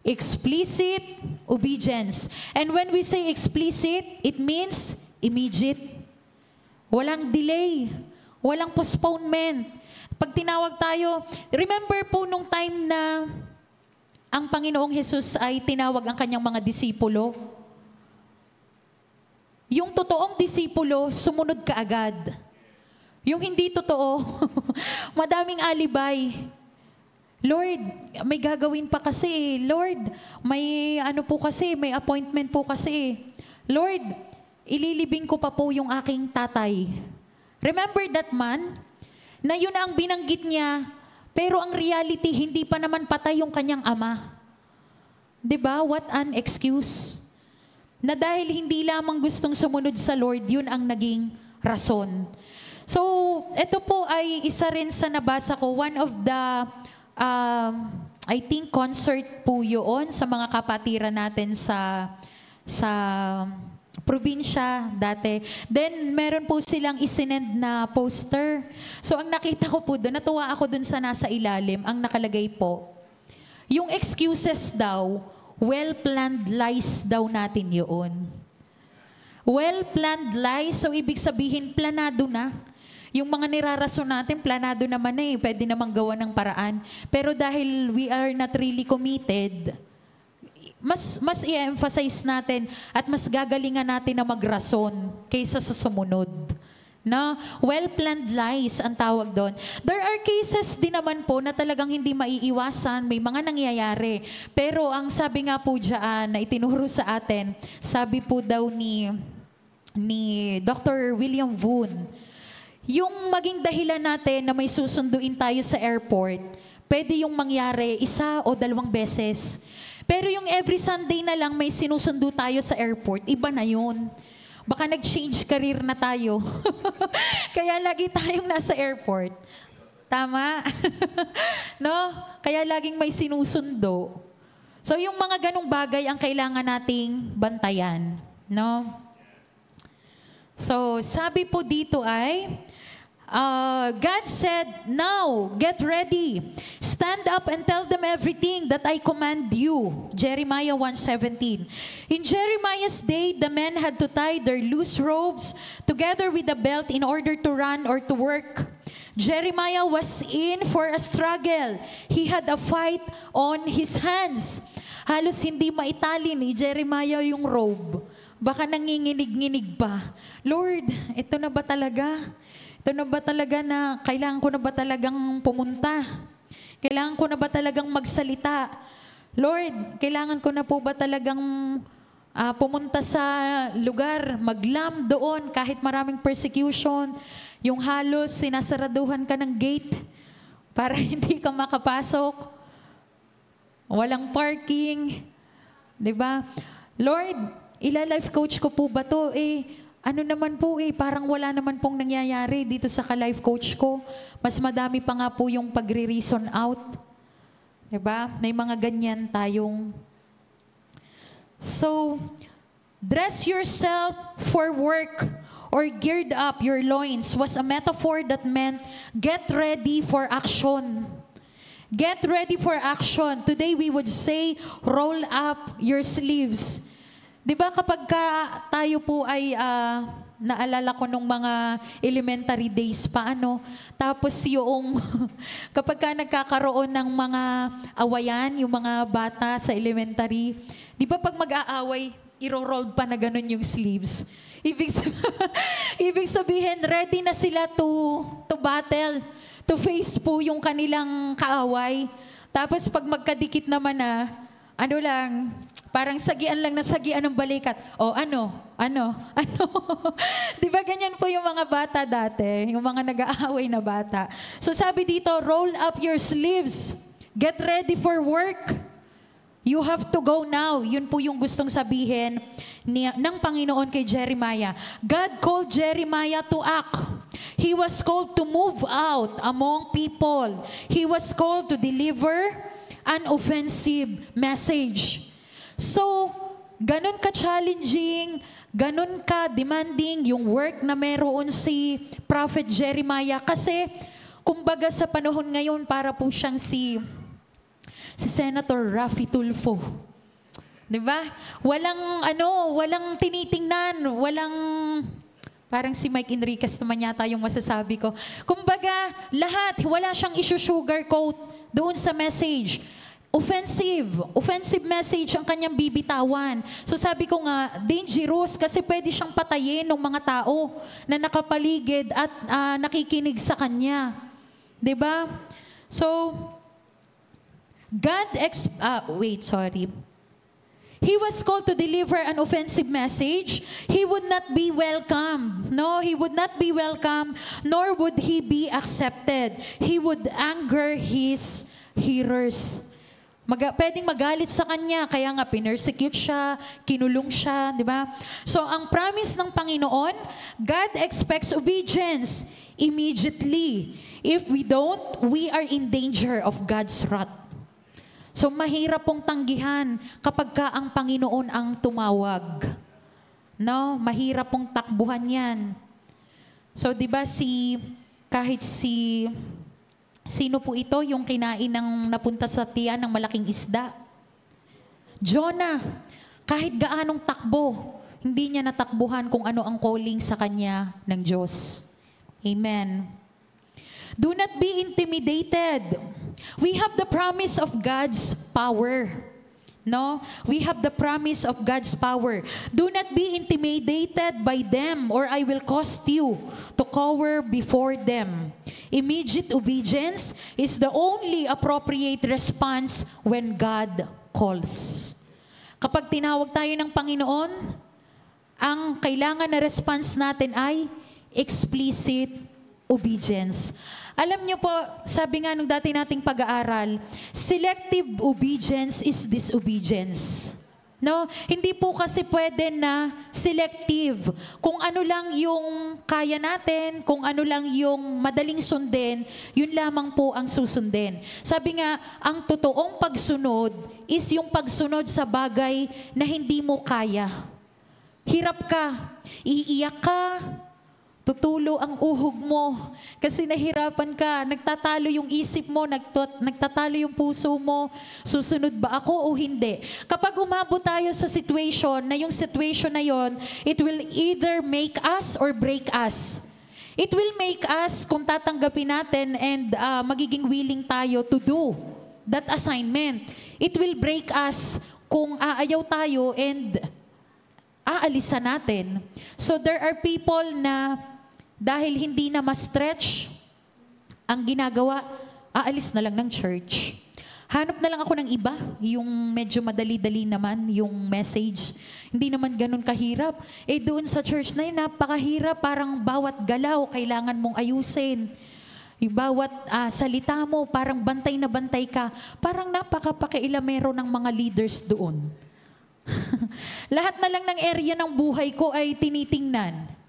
explicit obedience. And when we say explicit, it means immediate. Walang delay. Walang postponement. Pag tinawag tayo, remember po nung time na ang Panginoong Jesus ay tinawag ang kanyang mga disipulo. Yung totoong disipulo, sumunod kaagad. Yung hindi totoo, madaming alibay. Lord, may gagawin pa kasi. Lord, may ano po kasi, may appointment po kasi. Lord, ililibing ko pa po yung aking tatay. Remember that man? Na yun ang binanggit niya, pero ang reality, hindi pa naman patay yung kanyang ama. Diba? What an excuse. Na dahil hindi lamang gustong sumunod sa Lord, yun ang naging rason. So, ito po ay isa rin sa nabasa ko. One of the, I think, concert po yun sa mga kapatiran natin sa probinsya dati. Then, meron po silang isinend na poster. So, ang nakita ko po doon, natuwa ako doon sa nasa ilalim, ang nakalagay po, yung excuses daw, well-planned lies daw natin yun. Well-planned lies, so ibig sabihin, planado na. Yung mga nirarason natin, planado naman na pwede namang gawa ng paraan. Pero dahil we are not really committed, mas i-emphasize natin at mas gagalingan natin na magrason kaysa sa sumunod. Na well-planned lies ang tawag doon. There are cases din naman po na talagang hindi maiiwasan, may mga nangyayari. Pero ang sabi nga po dyan na itinuro sa atin, sabi po daw ni Dr. William Woon, yung maging dahilan natin na may susunduin tayo sa airport, pwede yung mangyari 1 o 2 beses. Pero yung every Sunday na lang may sinusundo tayo sa airport, iba na yun. Baka nag-change career na tayo. Kaya lagi tayong nasa airport. Tama? No? Kaya laging may sinusundo. So yung mga ganong bagay ang kailangan nating bantayan. No? So sabi po dito ay, God said, "Now, get ready. Stand up and tell them everything that I command you." Jeremiah 1:17. In Jeremiah's day, the men had to tie their loose robes together with a belt in order to run or to work. Jeremiah was in for a struggle. He had a fight on his hands. Halos hindi maitali ni Jeremiah yung robe. Baka nanginginig-nginig pa. Lord, ito na ba talaga? Ito na ba talaga na kailangan ko na ba talagang pumunta? Kailangan ko na ba talagang magsalita? Lord, kailangan ko na po ba talagang pumunta sa lugar, maglam doon kahit maraming persecution, yung halos sinasaraduhan ka ng gate para hindi ka makapasok, walang parking, di ba? Lord, ila-life coach ko po ba to? Ano naman po parang wala naman pong nangyayari dito sa ka-life coach ko. Mas madami pa nga po yung pagre-reason out. Diba? May mga ganyan tayong. So, dress yourself for work or gird up your loins was a metaphor that meant get ready for action. Get ready for action. Today we would say, roll up your sleeves. Di ba kapag tayo po ay, naalala ko nung mga elementary days paano, tapos yung kapag nagkakaroon ng mga awayan, yung mga bata sa elementary, di ba pag mag-aaway, iro-roll pa na ganun yung sleeves. Ibig sabihin, ready na sila to battle, to face po yung kanilang kaaway. Tapos pag magkadikit naman na, ano lang, parang sagian lang na sagian ng balikat. O ano. Di ba ganyan po yung mga bata dati, yung mga nag-aaway na bata. So sabi dito, roll up your sleeves. Get ready for work. You have to go now. Yun po yung gustong sabihin ng Panginoon kay Jeremiah. God called Jeremiah to act. He was called to move out among people. He was called to deliver an offensive message. So, ganun ka-challenging, ganun ka-demanding yung work na meron si Prophet Jeremiah. Kasi, kumbaga sa panahon ngayon, para po siyang si Senator Raffy Tulfo. 'Di ba? Walang tinitingnan, parang si Mike Enriquez naman yata yung masasabi ko. Kumbaga, wala siyang issue-sugarcoat doon sa message. Offensive message ang kanyang bibitawan. So sabi ko nga, dangerous kasi pwede siyang patayin ng mga tao na nakapaligid at nakikinig sa kanya. 'Di ba? So, He was called to deliver an offensive message. He would not be welcome. No, he would not be welcome, nor would he be accepted. He would anger his hearers. Pwedeng magalit sa kanya, kaya nga pinersecute siya, kinulong siya, di ba? So, ang promise ng Panginoon, God expects obedience immediately. If we don't, we are in danger of God's wrath. So, mahirap pong tanggihan kapag ang Panginoon ang tumawag. No? Mahirap pong takbuhan yan. So, di ba sino po ito yung kinain ng napunta sa tiyan ng malaking isda? Jonah, kahit gaanong takbo, hindi niya natakbuhan kung ano ang calling sa kanya ng Diyos. Amen. Do not be intimidated. We have the promise of God's power. No? We have the promise of God's power. Do not be intimidated by them, or I will cause you to cower before them. Immediate obedience is the only appropriate response when God calls. Kapag tinawag tayo ng Panginoon, ang kailangan na response natin ay explicit obedience. Alam niyo po, sabi nga nung dati nating pag-aaral, selective obedience is disobedience. No? Hindi po kasi pwede na selective. Kung ano lang yung kaya natin, kung ano lang yung madaling sundin, yun lamang po ang susundin. Sabi nga, ang totoong pagsunod is yung pagsunod sa bagay na hindi mo kaya. Hirap ka, iiyak ka, tutulo ang uhog mo kasi nahirapan ka, nagtatalo yung isip mo, nagtatalo yung puso mo, susunod ba ako o hindi? Kapag umabot tayo sa situation na yung situation na yon, it will either make us or break us. It will make us kung tatanggapin natin and magiging willing tayo to do that assignment. It will break us kung aayaw tayo and aalisan natin. So there are people na dahil hindi na ma-stretch ang ginagawa, aalis na lang ng church. Hanap na lang ako ng iba, yung medyo madali-dali naman, yung message. Hindi naman ganun kahirap. Doon sa church na yun, napakahirap, parang bawat galaw, kailangan mong ayusin. Yung bawat salita mo, parang bantay na bantay ka. Parang napakapakailamero ng mga leaders doon. Lahat na lang ng area ng buhay ko ay tinitingnan.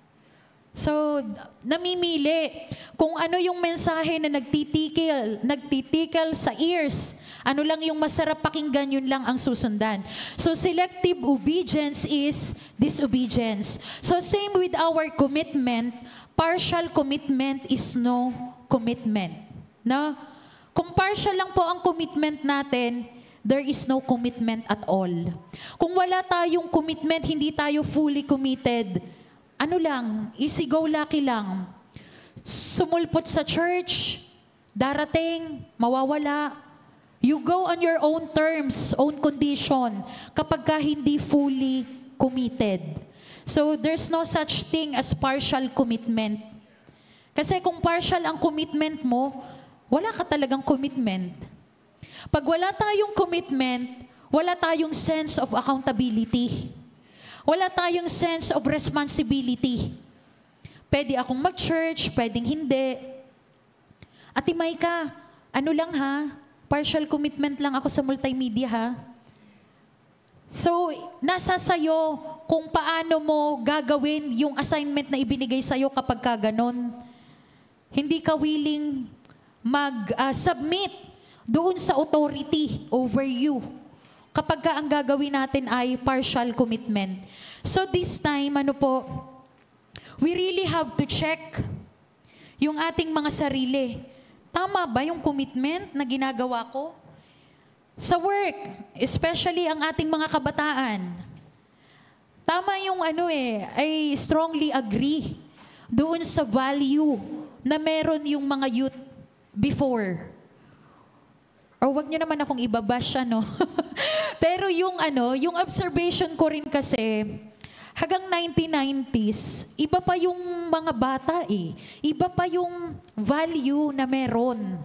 So, namimili kung ano yung mensahe na nagtitikil sa ears. Ano lang yung masarap pakinggan, yun lang ang susundan. So, selective obedience is disobedience. So, same with our commitment, partial commitment is no commitment. No? Kung partial lang po ang commitment natin, there is no commitment at all. Kung wala tayong commitment, hindi tayo fully committed, ano lang, easy go lucky lang. Sumulpot sa church, darating, mawawala. You go on your own terms, own condition, kapag ka hindi fully committed. So there's no such thing as partial commitment. Kasi kung partial ang commitment mo, wala ka talagang commitment. Pag wala tayong commitment, wala tayong sense of accountability. Wala tayong sense of responsibility. Pwede akong mag-church, pwedeng hindi. Ate Maika, ano lang ha? Partial commitment lang ako sa multimedia ha? So, nasa sayo kung paano mo gagawin yung assignment na ibinigay sa'yo kapag ka ganon. Hindi ka willing mag-submit doon sa authority over you kapag ka ang gagawin natin ay partial commitment. So this time, we really have to check yung ating mga sarili. Tama ba yung commitment na ginagawa ko? Sa work, especially ang ating mga kabataan. Tama yung I strongly agree doon sa value na meron yung mga youth before. Or wag niyo naman akong ibabash, Pero yung observation ko rin kasi, hanggang 1990s, iba pa yung mga bata eh. Iba pa yung value na meron.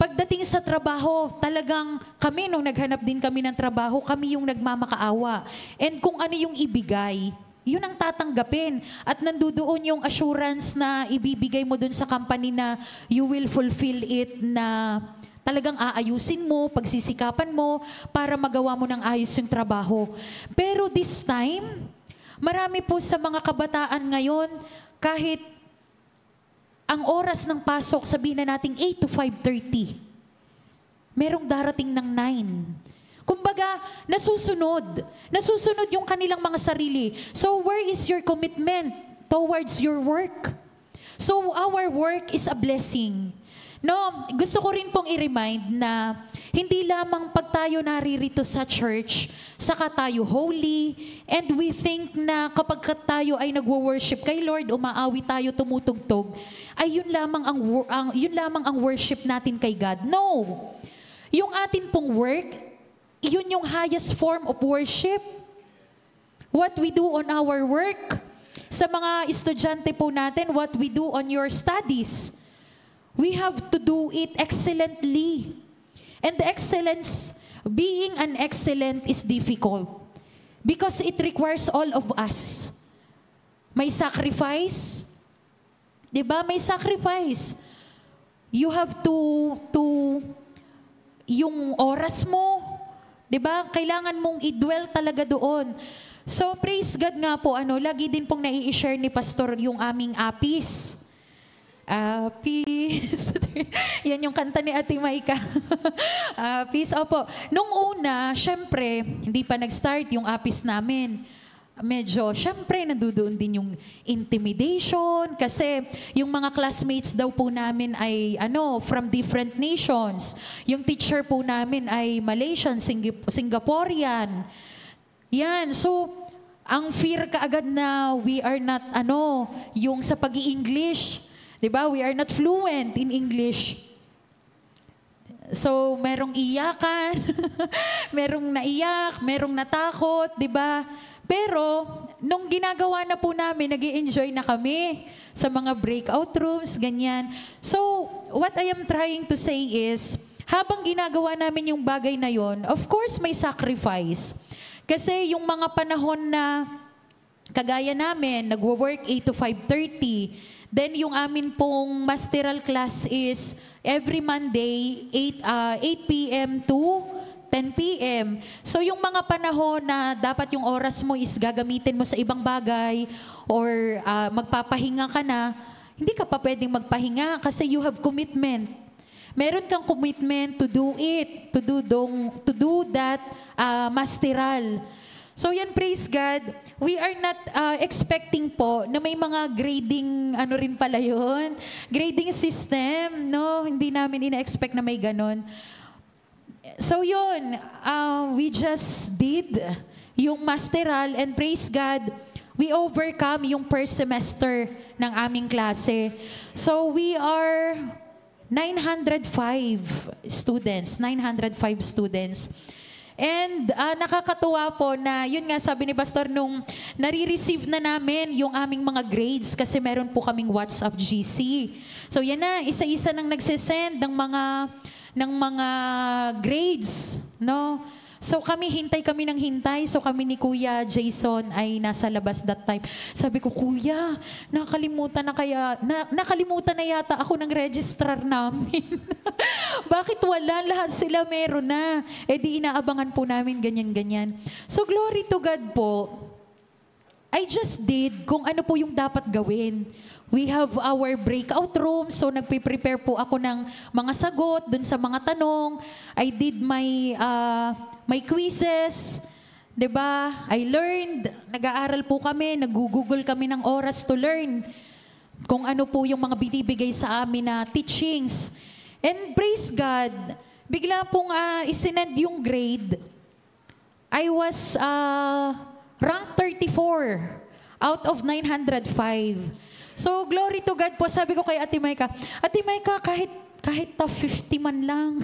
Pagdating sa trabaho, talagang kami, nung naghanap din kami ng trabaho, kami yung nagmamakaawa. And kung ano yung ibigay, yun ang tatanggapin. At nandoon yung assurance na ibibigay mo dun sa company na you will fulfill it, na talagang aayusin mo, pagsisikapan mo, para magawa mo ng ayos yung trabaho. Pero this time, marami po sa mga kabataan ngayon, kahit ang oras ng pasok, sabihin na natin 8 to 5:30, merong darating ng 9. Kumbaga, nasusunod. Nasusunod yung kanilang mga sarili. So where is your commitment towards your work? So our work is a blessing. No, gusto ko rin pong i-remind na hindi lamang pag tayo naririto sa church, saka tayo holy, and we think na kapag tayo ay nagwo-worship kay Lord, umaawi tayo, tumutugtog, ay yun lamang ang worship natin kay God. No! Yung atin pong work, yun yung highest form of worship. What we do on our work. Sa mga estudyante po natin, what we do on your studies. We have to do it excellently. And the excellence, being an excellent is difficult. Because it requires all of us. May sacrifice. Diba? May sacrifice. You have to yung oras mo, diba? Kailangan mong i-dwell talaga doon. So, praise God nga po, lagi din pong nai-share ni Pastor yung aming APIS. APIS. Yan yung kanta ni Ate Maika. APIS, opo. Nung una, syempre, hindi pa nag-start yung APIS namin. Medyo, syempre, nandoon din yung intimidation kasi yung mga classmates daw po namin ay, from different nations. Yung teacher po namin ay Malaysian, Singaporean. Yan, so, ang fear kaagad na we are not, yung sa pag-i-English, diba? We are not fluent in English. So, merong iyakan, merong naiyak, merong natakot, diba? Pero, nung ginagawa na po namin, nag-i-enjoy na kami sa mga breakout rooms, ganyan. So, what I am trying to say is, habang ginagawa namin yung bagay na yon, of course, may sacrifice. Kasi yung mga panahon na kagaya namin, nagwo-work 8 to 5:30, then yung amin pong masteral class is every Monday, 8 p.m. to 10 p.m. So yung mga panahon na dapat yung oras mo is gagamitin mo sa ibang bagay or magpapahinga ka na, hindi ka pa pwedeng magpahinga kasi you have commitment. Meron kang commitment to do it, to do that masteral. So yan, praise God. We are not expecting po na may mga grading, ano rin pala yun, grading system, no? Hindi namin ina-expect na may ganon. So yun, we just did yung masteral and praise God, we overcome yung first semester ng aming klase. So we are 905 students. And nakakatuwa po na, yun nga sabi ni Pastor, nung nare-receive na namin yung aming mga grades kasi meron po kaming WhatsApp GC. So yan na, isa-isa nang nagsisend ng mga grades, no? So hintay kami ng hintay. So kami ni Kuya Jason ay nasa labas that time. Sabi ko, Kuya, nakalimutan na yata ako ng registrar namin. Bakit wala? Lahat sila meron na. Eh di inaabangan po namin ganyan-ganyan. So glory to God po. I just did kung ano po yung dapat gawin. We have our breakout room, so nagpe-prepare po ako ng mga sagot dun sa mga tanong. I did my quizzes, 'di ba? I learned, nag-aaral po kami, nag-google kami ng oras to learn kung ano po yung mga binibigay sa amin na teachings. And praise God, bigla pong isinend yung grade. I was ranked 34 out of 905. So, glory to God po. Sabi ko kay Ate Maika, kahit top 50 man lang.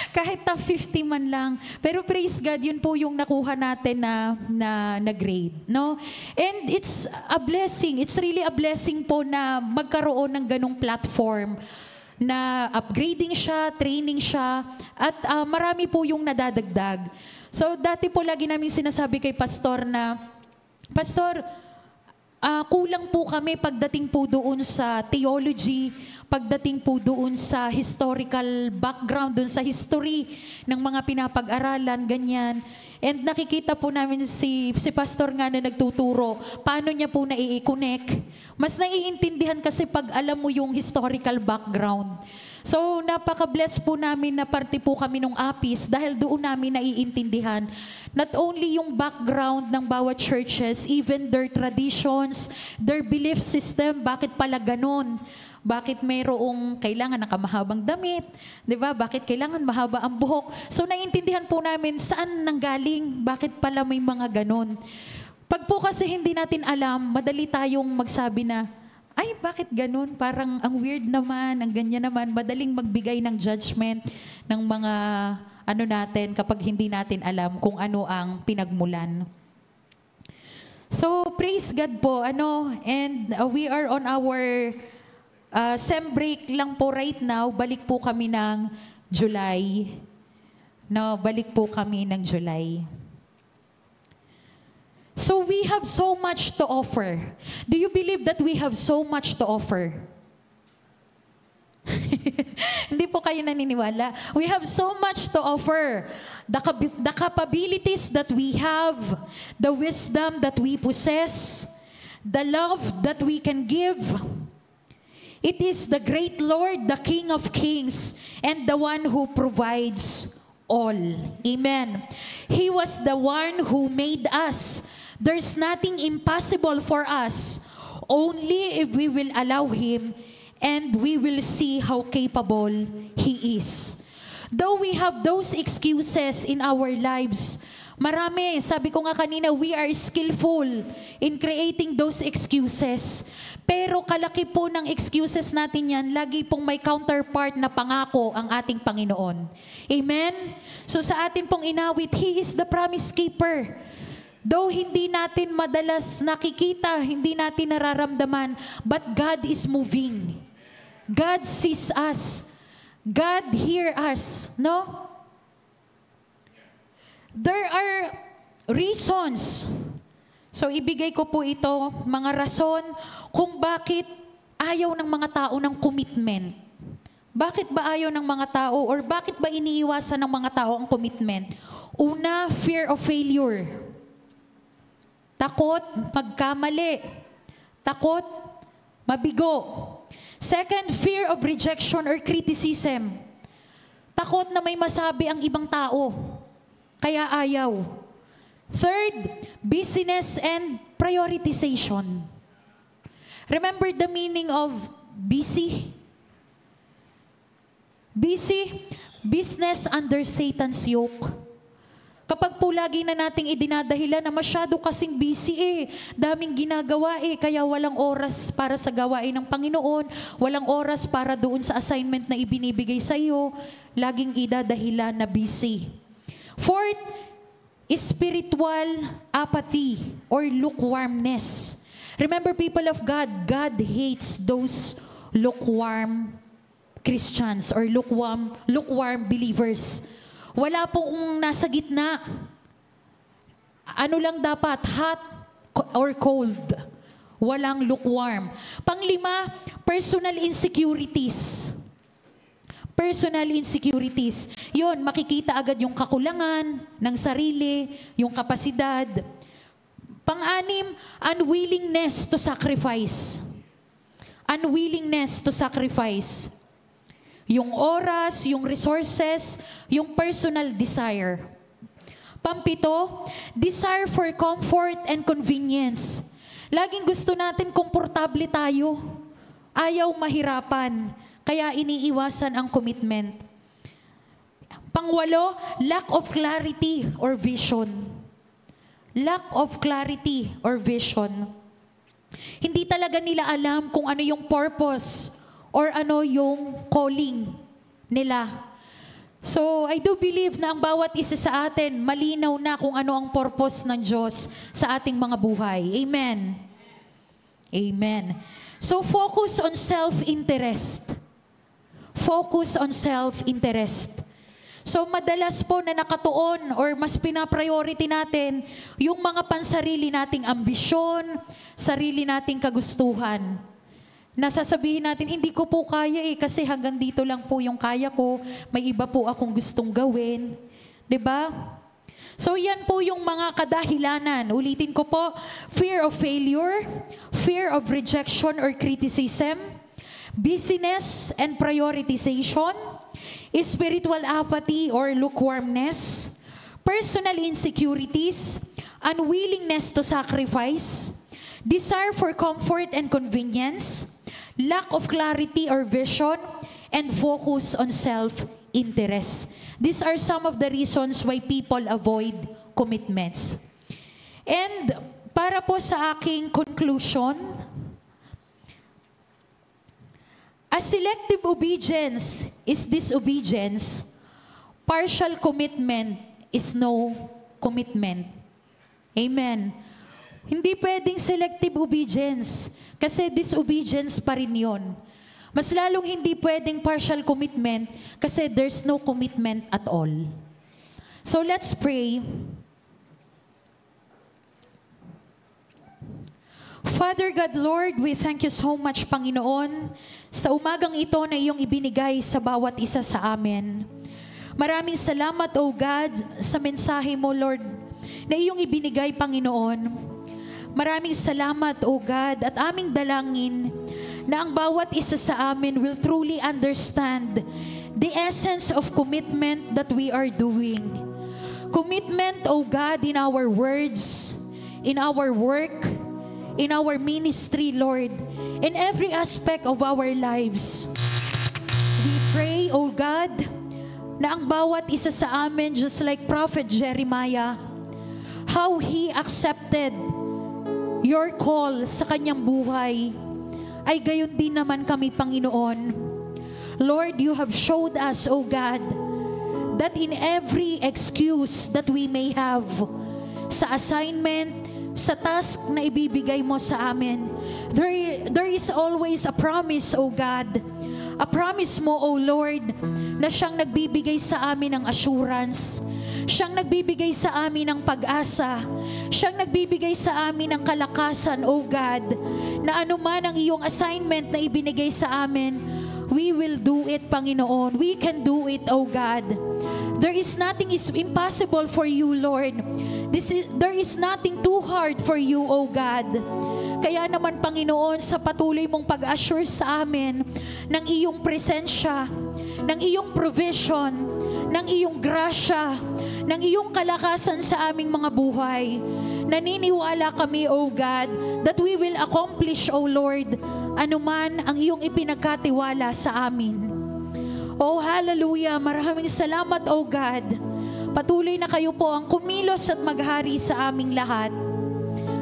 Kahit top 50 man lang. Pero praise God, yun po yung nakuha natin na grade. No? And it's a blessing. It's really a blessing po na magkaroon ng ganong platform na upgrading siya, training siya, at marami po yung nadadagdag. So, dati po lagi namin sinasabi kay Pastor na, Pastor, kulang po kami pagdating po doon sa theology, pagdating po doon sa historical background, doon sa history ng mga pinapag-aralan, ganyan. And nakikita po namin si Pastor nga na nagtuturo, paano niya po nai-connect. Mas naiintindihan kasi pag alam mo yung historical background. So, napaka-bless po namin na parte po kami nung APIS dahil doon namin naiintindihan not only yung background ng bawat churches, even their traditions, their belief system, bakit pala ganon? Bakit mayroong kailangan nakamahabang damit? Di ba? Bakit kailangan mahaba ang buhok? So, naiintindihan po namin saan nanggaling, bakit pala may mga ganon. Pag po kasi hindi natin alam, madali tayong magsabi na, ay, bakit ganun? Parang ang weird naman, ang ganyan naman. Madaling magbigay ng judgment ng mga ano natin kapag hindi natin alam kung ano ang pinagmulan. So, praise God po. And we are on our sem break lang po right now. Balik po kami ng July. No, balik po kami ng July. So we have so much to offer. Do you believe that we have so much to offer? Hindi po kayo naniniwala. We have so much to offer. The capabilities that we have, the wisdom that we possess, the love that we can give. It is the great Lord, the King of Kings, and the one who provides all. Amen. He was the one who made us. There's nothing impossible for us, only if we will allow Him and we will see how capable He is. Though we have those excuses in our lives, marami, sabi ko nga kanina, we are skillful in creating those excuses. Pero kalaki po ng excuses natin yan, lagi pong may counterpart na pangako ang ating Panginoon. Amen? So sa atin pong inawit, He is the promise keeper. Though hindi natin madalas nakikita, hindi natin nararamdaman, but God is moving. God sees us. God hears us, no? There are reasons. So ibigay ko po ito, mga rason kung bakit ayaw ng mga tao ng commitment. Bakit ba ayaw ng mga tao or bakit ba iniiwasan ng mga tao ang commitment? Una, fear of failure. Takot magkamali. Takot mabigo. Second, fear of rejection or criticism. Takot na may masabi ang ibang tao. Kaya ayaw. Third, busyness and prioritization. Remember the meaning of busy? Busy, business under Satan's yoke. Kapag po lagi na nating idinadahilan na masyado kasing busy daming ginagawa kaya walang oras para sa gawain ng Panginoon, walang oras para doon sa assignment na ibinibigay sa iyo, laging idadahilan na busy. Fourth, spiritual apathy or lukewarmness. Remember, people of God, God hates those lukewarm Christians or lukewarm believers. Wala pong nasa gitna. Ano lang dapat? Hot or cold. Walang lukewarm. Panglima, personal insecurities. Personal insecurities. Yun, makikita agad yung kakulangan ng sarili, yung kapasidad. Pang-anim, unwillingness to sacrifice. Unwillingness to sacrifice. Yung oras, yung resources, yung personal desire. Pampito, desire for comfort and convenience. Laging gusto natin komportable tayo. Ayaw mahirapan. Kaya iniiwasan ang commitment. Pangwalo, lack of clarity or vision. Lack of clarity or vision. Hindi talaga nila alam kung ano yung purpose or ano yung calling nila. So, I do believe na ang bawat isa sa atin, malinaw na kung ano ang purpose ng Diyos sa ating mga buhay. Amen. Amen. So, focus on self-interest. Focus on self-interest. So, madalas po na nakatuon or mas pinapriority natin yung mga pansarili nating ambisyon, sarili nating kagustuhan. Nasasabihin natin, hindi ko po kaya kasi hanggang dito lang po yung kaya ko, may iba po akong gustong gawin. 'Di ba? So yan po yung mga kadahilanan. Ulitin ko po, fear of failure, fear of rejection or criticism, busyness and prioritization, spiritual apathy or lukewarmness, personal insecurities, unwillingness to sacrifice, desire for comfort and convenience, lack of clarity or vision, and focus on self-interest. These are some of the reasons why people avoid commitments. And para po sa aking conclusion, as selective obedience is disobedience, partial commitment is no commitment. Amen. Hindi pwedeng selective obedience kasi disobedience pa rin yun. Mas lalong hindi pwedeng partial commitment kasi there's no commitment at all. So let's pray. Father God, Lord, we thank you so much, Panginoon, sa umagang ito na iyong ibinigay sa bawat isa sa amin. Maraming salamat, O God, sa mensahe mo, Lord, na iyong ibinigay, Panginoon. Maraming salamat, O God, at aming dalangin na ang bawat isa sa amin will truly understand the essence of commitment that we are doing. Commitment, O God, in our words, in our work, in our ministry, Lord, in every aspect of our lives. We pray, O God, na ang bawat isa sa amin, just like Prophet Jeremiah, how he accepted your call sa kanyang buhay, ay gayon din naman kami, Panginoon. Lord, you have showed us, O God, that in every excuse that we may have sa assignment, sa task na ibibigay mo sa amin, there is always a promise, O God. A promise mo, O Lord, na siyang nagbibigay sa amin ng assurance, siyang nagbibigay sa amin ng pag-asa, siyang nagbibigay sa amin ng kalakasan, O God, na anuman ang iyong assignment na ibinigay sa amin, we will do it, Panginoon. We can do it, O God. There is nothing is impossible for you, Lord. There is nothing too hard for you, O God. Kaya naman, Panginoon, sa patuloy mong pag-assure sa amin ng iyong presensya, ng iyong provision, ng iyong grasya, ng iyong kalakasan sa aming mga buhay. Naniniwala kami, O God, that we will accomplish, O Lord, anuman ang iyong ipinagkatiwala sa amin. Oh, hallelujah. Maraming salamat, O God. Patuloy na kayo po ang kumilos at maghari sa aming lahat.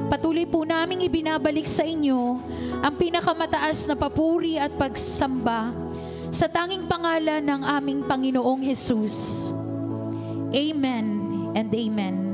Patuloy po naming ibinabalik sa inyo ang pinakamataas na papuri at pagsamba sa tanging pangalan ng aming Panginoong Jesus. Amen and amen.